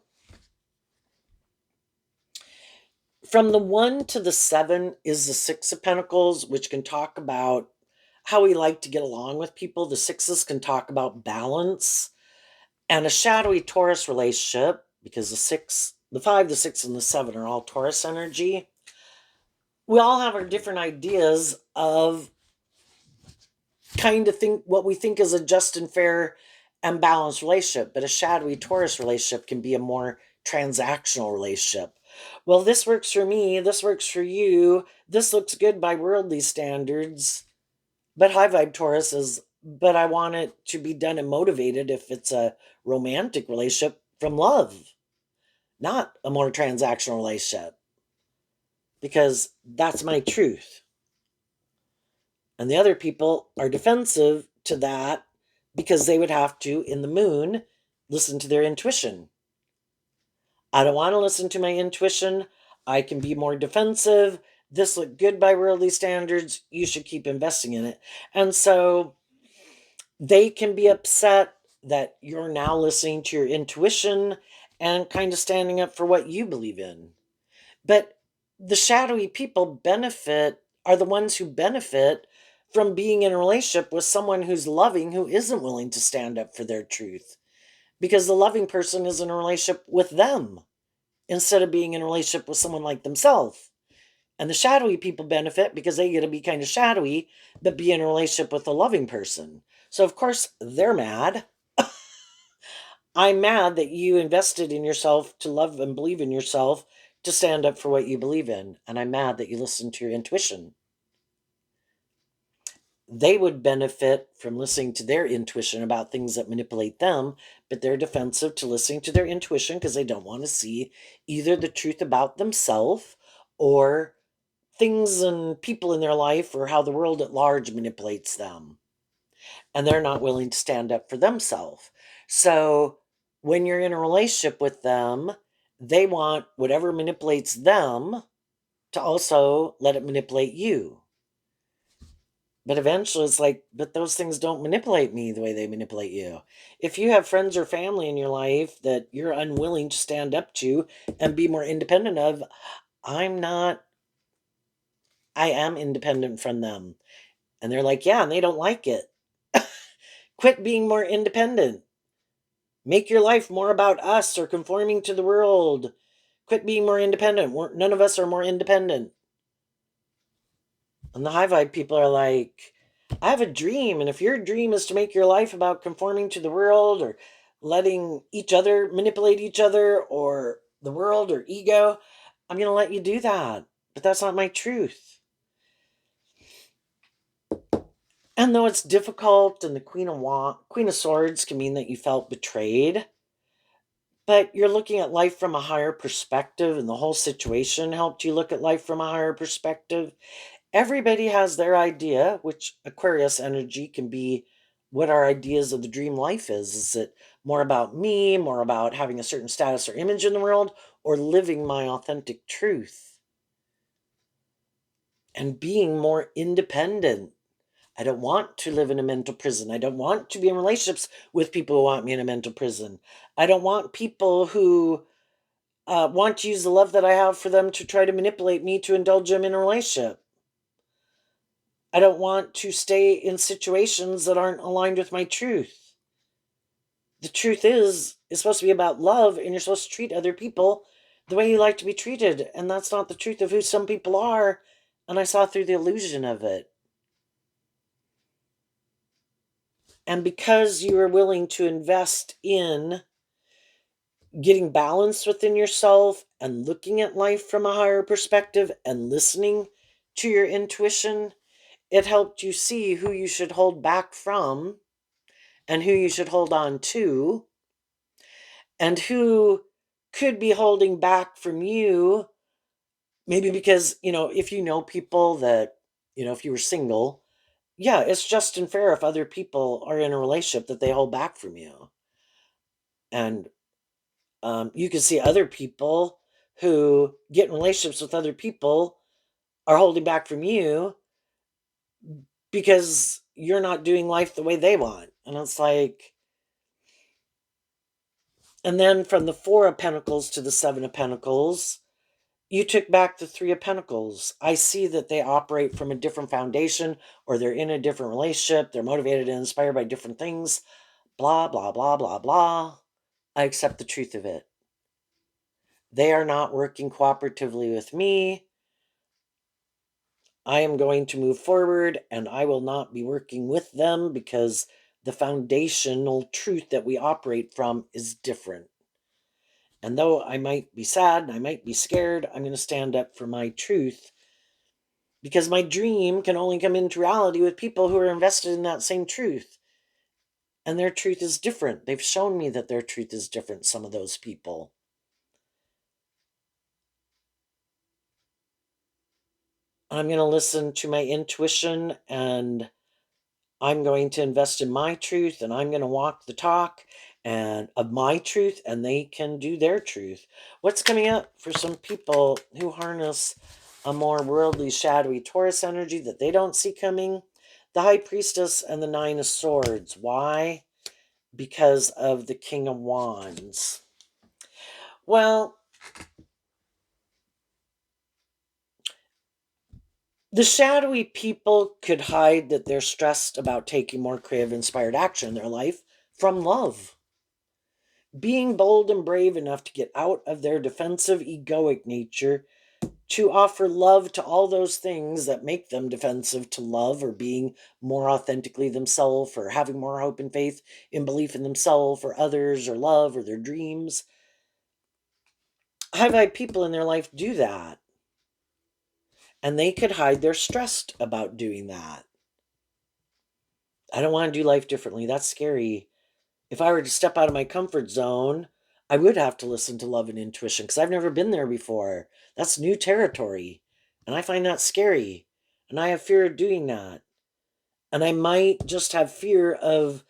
from the 1 to the 7 is the Six of Pentacles, which can talk about how we like to get along with people. The sixes can talk about balance and a shadowy Taurus relationship, because the 5, the 6, and the 7 are all Taurus energy. We all have our different ideas of kind of think what we think is a just and fair and balanced relationship, but a shadowy Taurus relationship can be a more transactional relationship. Well, this works for me, this works for you, this looks good by worldly standards, but high vibe Taurus is, but I want it to be done and motivated if it's a romantic relationship from love, not a more transactional relationship, because that's my truth. And the other people are defensive to that because they would have to, in the moon, listen to their intuition. I don't want to listen to my intuition. I can be more defensive. This looked good by worldly standards. You should keep investing in it. And so they can be upset that you're now listening to your intuition and kind of standing up for what you believe in. But the shadowy people are the ones who benefit from being in a relationship with someone who's loving, who isn't willing to stand up for their truth. Because the loving person is in a relationship with them instead of being in a relationship with someone like themselves. And the shadowy people benefit because they get to be kind of shadowy, but be in a relationship with a loving person. So, of course, they're mad. I'm mad that you invested in yourself to love and believe in yourself to stand up for what you believe in. And I'm mad that you listened to your intuition. They would benefit from listening to their intuition about things that manipulate them, but they're defensive to listening to their intuition because they don't want to see either the truth about themselves or things and people in their life or how the world at large manipulates them. And they're not willing to stand up for themselves. So when you're in a relationship with them, they want whatever manipulates them to also let it manipulate you. But eventually it's like, but those things don't manipulate me the way they manipulate you. If you have friends or family in your life that you're unwilling to stand up to and be more independent of, I'm not, I am independent from them. And they're like, yeah, and they don't like it. Quit being more independent. Make your life more about us or conforming to the world. Quit being more independent. None of us are more independent. And the high vibe people are like, I have a dream. And if your dream is to make your life about conforming to the world or letting each other manipulate each other or the world or ego, I'm going to let you do that. But that's not my truth. And though it's difficult and the Queen of Swords can mean that you felt betrayed, but you're looking at life from a higher perspective, and the whole situation helped you look at life from a higher perspective. Everybody has their idea, which Aquarius energy can be what our ideas of the dream life is. Is it more about me, more about having a certain status or image in the world, or living my authentic truth and being more independent? I don't want to live in a mental prison. I don't want to be in relationships with people who want me in a mental prison. I don't want people who want to use the love that I have for them to try to manipulate me to indulge them in a relationship. I don't want to stay in situations that aren't aligned with my truth. The truth is, it's supposed to be about love, and you're supposed to treat other people the way you like to be treated. And that's not the truth of who some people are. And I saw through the illusion of it. And because you are willing to invest in getting balance within yourself and looking at life from a higher perspective and listening to your intuition, it helped you see who you should hold back from and who you should hold on to, and who could be holding back from you. Maybe because, if you know people that, if you were single, yeah, it's just and fair if other people are in a relationship that they hold back from you. And you can see other people who get in relationships with other people are holding back from you because you're not doing life the way they want. And it's like, and then from the Four of Pentacles to the Seven of Pentacles, you took back the Three of Pentacles. I see that they operate from a different foundation, or they're in a different relationship. They're motivated and inspired by different things. Blah, blah, blah, blah, blah. I accept the truth of it. They are not working cooperatively with me. I am going to move forward and I will not be working with them because the foundational truth that we operate from is different. And though I might be sad and I might be scared, I'm going to stand up for my truth, because my dream can only come into reality with people who are invested in that same truth. And their truth is different. They've shown me that their truth is different, some of those people. I'm going to listen to my intuition, and I'm going to invest in my truth, and I'm going to walk the talk and of my truth, and they can do their truth. What's coming up for some people who harness a more worldly, shadowy Taurus energy that they don't see coming? The High Priestess and the Nine of Swords. Why? Because of the King of Wands. Well, the shadowy people could hide that they're stressed about taking more creative, inspired action in their life from love. Being bold and brave enough to get out of their defensive, egoic nature to offer love to all those things that make them defensive to love, or being more authentically themselves, or having more hope and faith in belief in themselves or others or love or their dreams. I've had people in their life do that, and they could hide their stress about doing that. I don't want to do life differently. That's scary. If I were to step out of my comfort zone, I would have to listen to love and intuition, because I've never been there before. That's new territory. And I find that scary. And I have fear of doing that. And I might just have fear of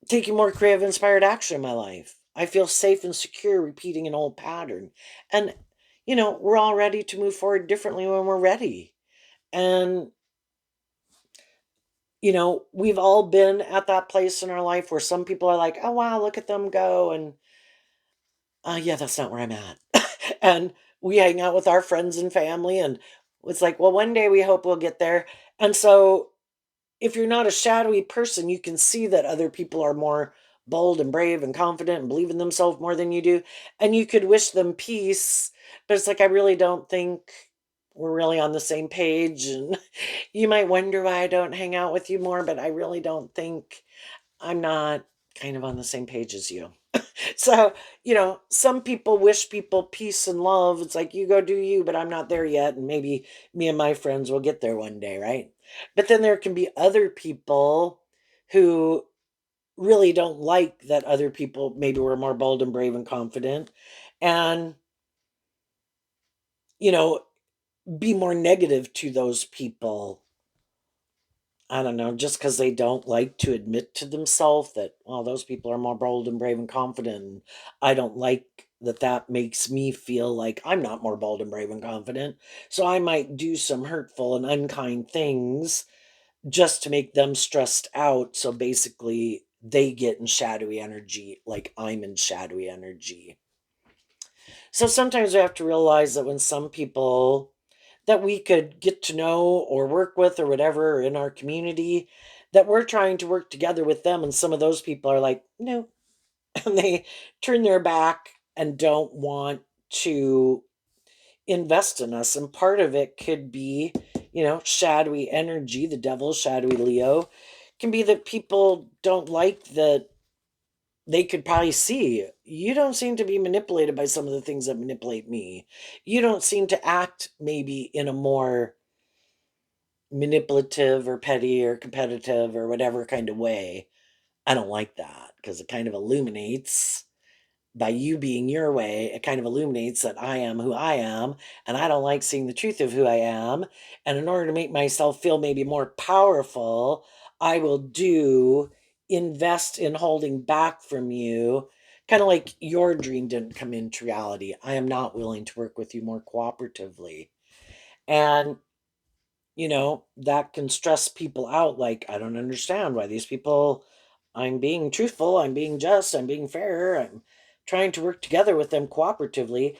taking more creative, inspired action in my life. I feel safe and secure repeating an old pattern. And, we're all ready to move forward differently when we're ready. And we've all been at that place in our life where some people are like, oh, wow, look at them go. And yeah, that's not where I'm at. And we hang out with our friends and family, and it's like, well, one day we hope we'll get there. And so if you're not a shadowy person, you can see that other people are more bold and brave and confident and believe in themselves more than you do. And you could wish them peace, but it's like, I really don't think we're really on the same page. And you might wonder why I don't hang out with you more, but I really don't think I'm not kind of on the same page as you. So, some people wish people peace and love. It's like, you go do you, but I'm not there yet. And maybe me and my friends will get there one day, right? But then there can be other people who really don't like that other people maybe were more bold and brave and confident, and, you know, be more negative to those people. I don't know, just because they don't like to admit to themselves that, well, those people are more bold and brave and confident. And I don't like that that makes me feel like I'm not more bold and brave and confident. So I might do some hurtful and unkind things just to make them stressed out. So basically, they get in shadowy energy like I'm in shadowy energy. So sometimes we have to realize that when some people that we could get to know or work with or whatever in our community, that we're trying to work together with them, and some of those people are like, no, and they turn their back and don't want to invest in us. And part of it could be, shadowy energy, the devil, shadowy Leo, can be that people don't like that they could probably see, you don't seem to be manipulated by some of the things that manipulate me. You don't seem to act maybe in a more manipulative or petty or competitive or whatever kind of way. I don't like that because it kind of illuminates, by you being your way, it kind of illuminates that I am who I am, and I don't like seeing the truth of who I am. And in order to make myself feel maybe more powerful, I will invest in holding back from you. Kind of like your dream didn't come into reality. I am not willing to work with you more cooperatively. And that can stress people out. Like, I don't understand why these people, I'm being truthful, I'm being just, I'm being fair, I'm trying to work together with them cooperatively.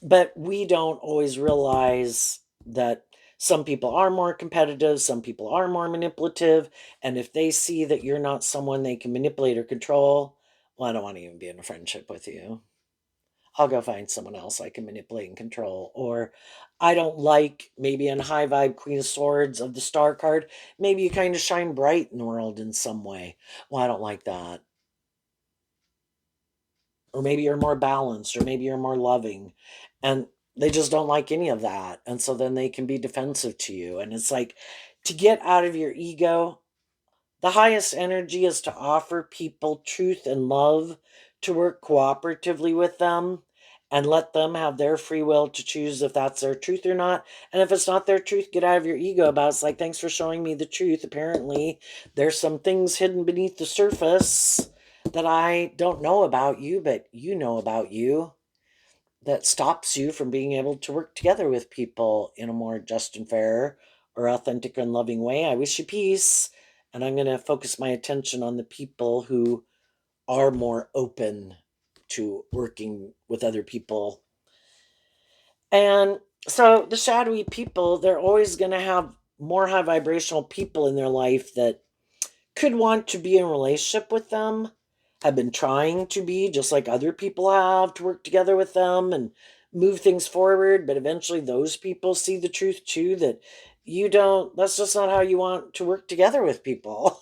But we don't always realize that some people are more competitive, some people are more manipulative. And if they see that you're not someone they can manipulate or control, well, I don't want to even be in a friendship with you. I'll go find someone else I can manipulate and control. Or I don't like, maybe in high vibe Queen of Swords of the Star card, maybe you kind of shine bright in the world in some way. Well, I don't like that. Or maybe you're more balanced, or maybe you're more loving. And they just don't like any of that. And so then they can be defensive to you. And it's like, to get out of your ego, the highest energy is to offer people truth and love, to work cooperatively with them, and let them have their free will to choose if that's their truth or not. And if it's not their truth, get out of your ego about it. It's like, thanks for showing me the truth. Apparently, there's some things hidden beneath the surface that I don't know about you, but you know about you, that stops you from being able to work together with people in a more just and fair or authentic and loving way. I wish you peace. And I'm going to focus my attention on the people who are more open to working with other people. And so the shadowy people, they're always going to have more high vibrational people in their life that could want to be in a relationship with them, have been trying to be, just like other people have, to work together with them and move things forward. But eventually those people see the truth too, that that's just not how you want to work together with people.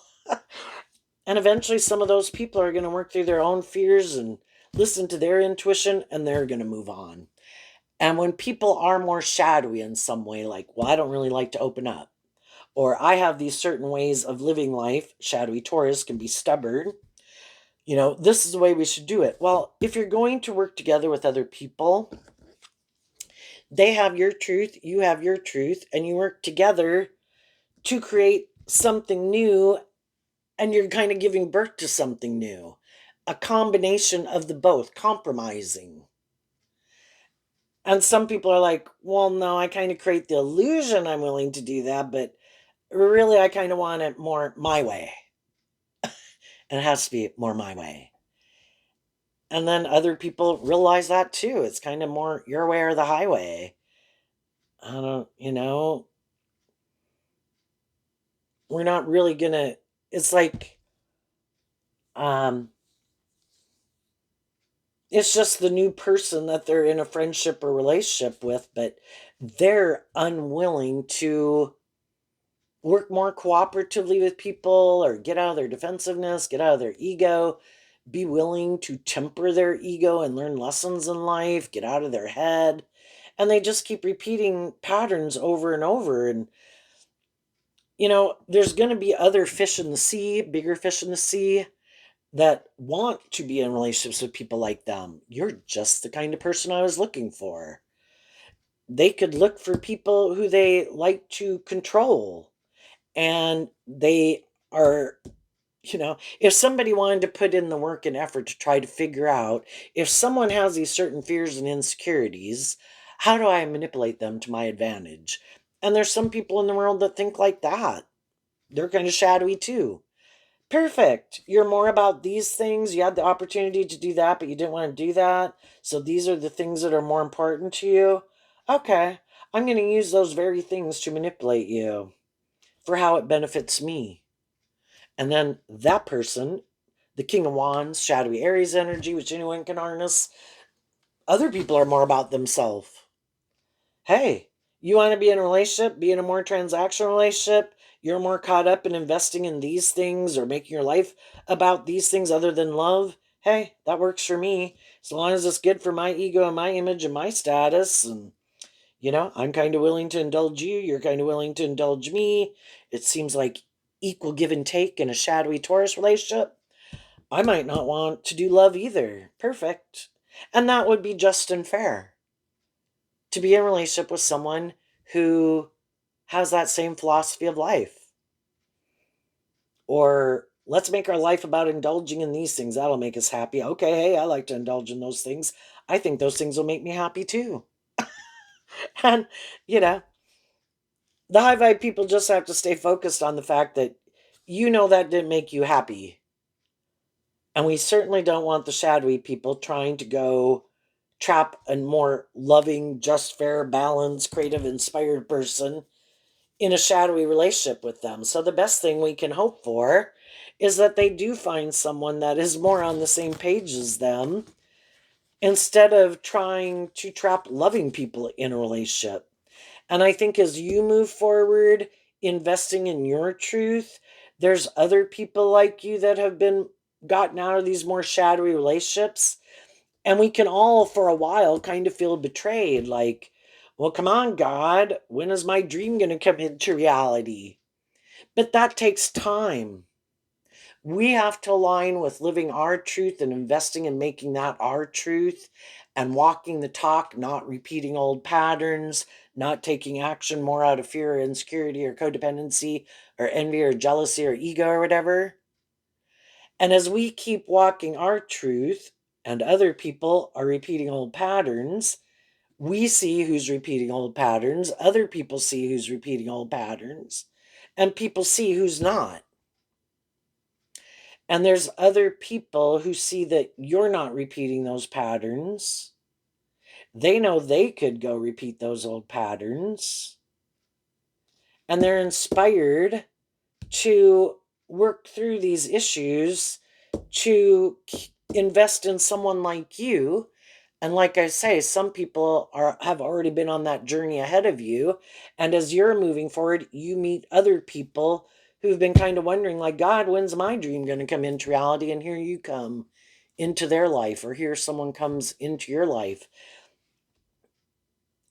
And eventually some of those people are going to work through their own fears and listen to their intuition, and they're going to move on. And when people are more shadowy in some way, like, well, I don't really like to open up, or I have these certain ways of living life, shadowy Taurus can be stubborn. This is the way we should do it. Well, if you're going to work together with other people, they have your truth, you have your truth, and you work together to create something new, and you're kind of giving birth to something new. A combination of the both, compromising. And some people are like, well, no, I kind of create the illusion I'm willing to do that, but really, I kind of want it more my way. And it has to be more my way. And then other people realize that too. It's kind of more your way or the highway. I don't, we're not really gonna, it's like, um, it's just the new person that they're in a friendship or relationship with, but they're unwilling to work more cooperatively with people, or get out of their defensiveness, get out of their ego, be willing to temper their ego and learn lessons in life, get out of their head. And they just keep repeating patterns over and over. And, there's going to be other fish in the sea, bigger fish in the sea, that want to be in relationships with people like them. You're just the kind of person I was looking for. They could look for people who they like to control. And they are, if somebody wanted to put in the work and effort to try to figure out, if someone has these certain fears and insecurities, how do I manipulate them to my advantage? And there's some people in the world that think like that. They're kind of shadowy too. Perfect. You're more about these things. You had the opportunity to do that, but you didn't want to do that. So these are the things that are more important to you. Okay. I'm going to use those very things to manipulate you for how it benefits me. And then that person, the King of Wands, shadowy Aries energy, which anyone can harness, other people are more about themselves. Hey, you want to be in a relationship, be in a more transactional relationship, you're more caught up in investing in these things or making your life about these things other than love. hey, that works for me. As long as it's good for my ego and my image and my status. And, I'm kind of willing to indulge you. You're kind of willing to indulge me. It seems like equal give and take in a shadowy Taurus relationship. I might not want to do love either. Perfect. And that would be just and fair to be in a relationship with someone who has that same philosophy of life. Or let's make our life about indulging in these things. That'll make us happy. Okay, hey, I like to indulge in those things. I think those things will make me happy too. And, you know, the high vibe people just have to stay focused on the fact that that didn't make you happy. And we certainly don't want the shadowy people trying to go trap a more loving, just, fair, balanced, creative, inspired person in a shadowy relationship with them. So the best thing we can hope for is that they do find someone that is more on the same page as them instead of trying to trap loving people in a relationship. And I think as you move forward, investing in your truth, there's other people like you that have been gotten out of these more shadowy relationships. And we can all, for a while, kind of feel betrayed. Like, well, come on, God, when is my dream going to come into reality? But that takes time. We have to align with living our truth and investing in making that our truth and walking the talk, not repeating old patterns, not taking action more out of fear or insecurity or codependency or envy or jealousy or ego or whatever. And as we keep walking our truth and other people are repeating old patterns, we see who's repeating old patterns, other people see who's repeating old patterns, and people see who's not. And there's other people who see that you're not repeating those patterns. They know they could go repeat those old patterns. And they're inspired to work through these issues to invest in someone like you. And like I say, some people have already been on that journey ahead of you. And as you're moving forward, you meet other people who've been kind of wondering, like, God, when's my dream going to come into reality? And here you come into their life, or here someone comes into your life.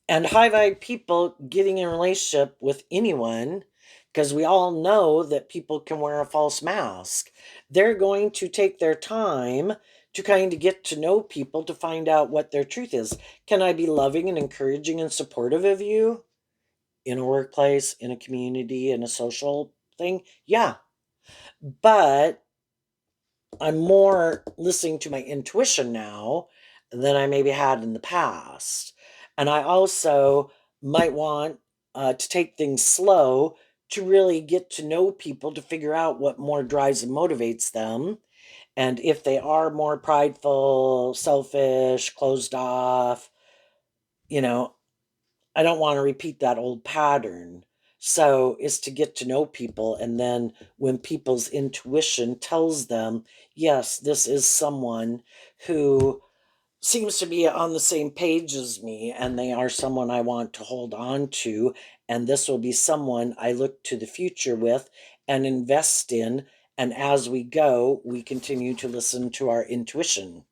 And high vibe people getting in a relationship with anyone, because we all know that people can wear a false mask. They're going to take their time to kind of get to know people to find out what their truth is. Can I be loving and encouraging and supportive of you in a workplace, in a community, in a social thing? Yeah. But I'm more listening to my intuition now than I maybe had in the past. And I also might want to take things slow to really get to know people to figure out what more drives and motivates them. And if they are more prideful, selfish, closed off, you know, I don't want to repeat that old pattern. So is to get to know people. And then when people's intuition tells them, yes, this is someone who seems to be on the same page as me, and they are someone I want to hold on to. And this will be someone I look to the future with and invest in. And as we go, we continue to listen to our intuition.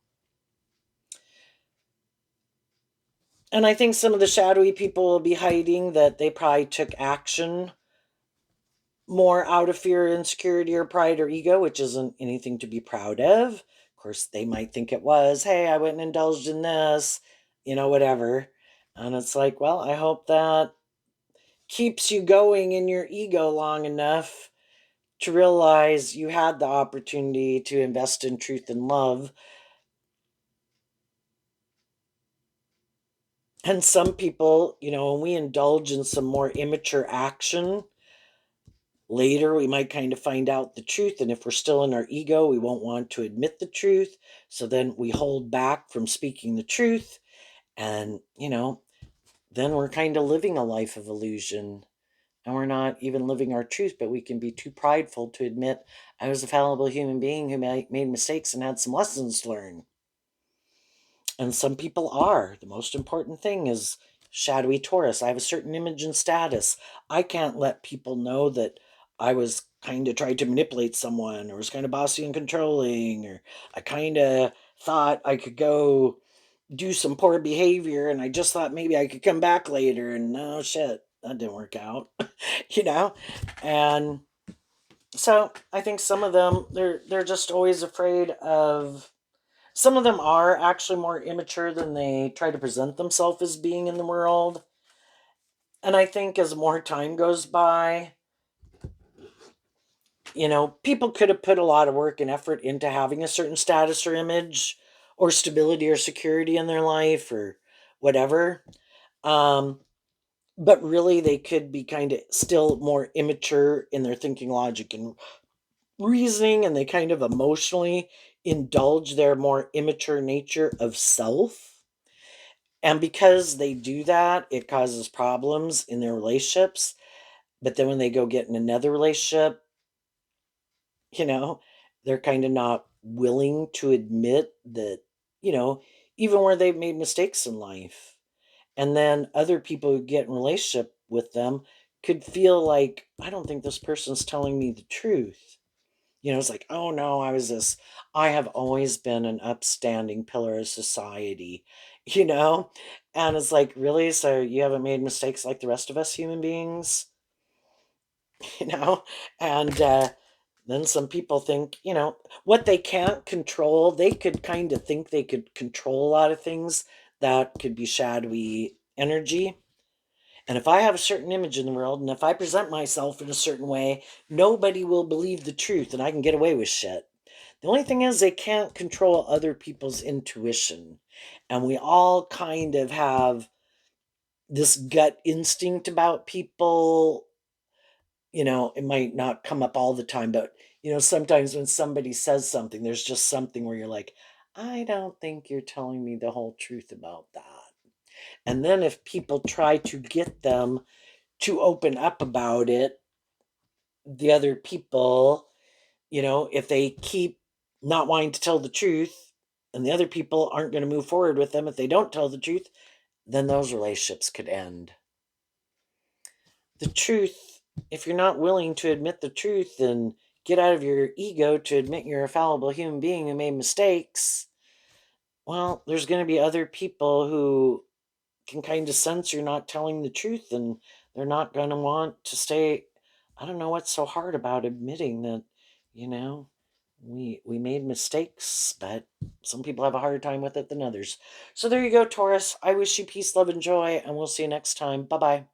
And I think some of the shadowy people will be hiding that they probably took action more out of fear, insecurity, or pride or ego, which isn't anything to be proud of. Of course, they might think it was, hey, I went and indulged in this, whatever. And it's like, well, I hope that keeps you going in your ego long enough to realize you had the opportunity to invest in truth and love. And some people, when we indulge in some more immature action, later, we might kind of find out the truth, and if we're still in our ego, we won't want to admit the truth. So then we hold back from speaking the truth, and, then we're kind of living a life of illusion. And we're not even living our truth, but we can be too prideful to admit I was a fallible human being who made mistakes and had some lessons to learn. And some people are. The most important thing is shadowy Taurus. I have a certain image and status. I can't let people know that I was kind of tried to manipulate someone or was kind of bossy and controlling, or I kind of thought I could go do some poor behavior and I just thought maybe I could come back later and no shit, that didn't work out, you know? And so I think some of them they're just always afraid of, some of them are actually more immature than they try to present themselves as being in the world. And I think as more time goes by, people could have put a lot of work and effort into having a certain status or image or stability or security in their life or whatever. Um, but really, they could be kind of still more immature in their thinking, logic, and reasoning, and they kind of emotionally indulge their more immature nature of self. And because they do that, it causes problems in their relationships. But then when they go get in another relationship, you know, they're kind of not willing to admit that, you know, even where they've made mistakes in life. And then other people who get in relationship with them could feel like, I don't think this person's telling me the truth. It's like, oh no, I have always been an upstanding pillar of society, you know? And it's like, really? So you haven't made mistakes like the rest of us human beings? you know? And then some people think, what they can't control, they could kind of think they could control a lot of things that could be shadowy energy. And if I have a certain image in the world, and if I present myself in a certain way, nobody will believe the truth and I can get away with shit. The only thing is, they can't control other people's intuition. And we all kind of have this gut instinct about people. It might not come up all the time, but, sometimes when somebody says something, there's just something where you're like, I don't think you're telling me the whole truth about that. And then if people try to get them to open up about it, the other people, if they keep not wanting to tell the truth and the other people aren't going to move forward with them if they don't tell the truth, then those relationships could end. The truth, if you're not willing to admit the truth and get out of your ego to admit you're a fallible human being who made mistakes, well, there's going to be other people who can kind of sense you're not telling the truth, and they're not going to want to stay. I don't know what's so hard about admitting that, you know, we made mistakes, but some people have a harder time with it than others. So there you go, Taurus. I wish you peace, love, and joy, and we'll see you next time. Bye bye.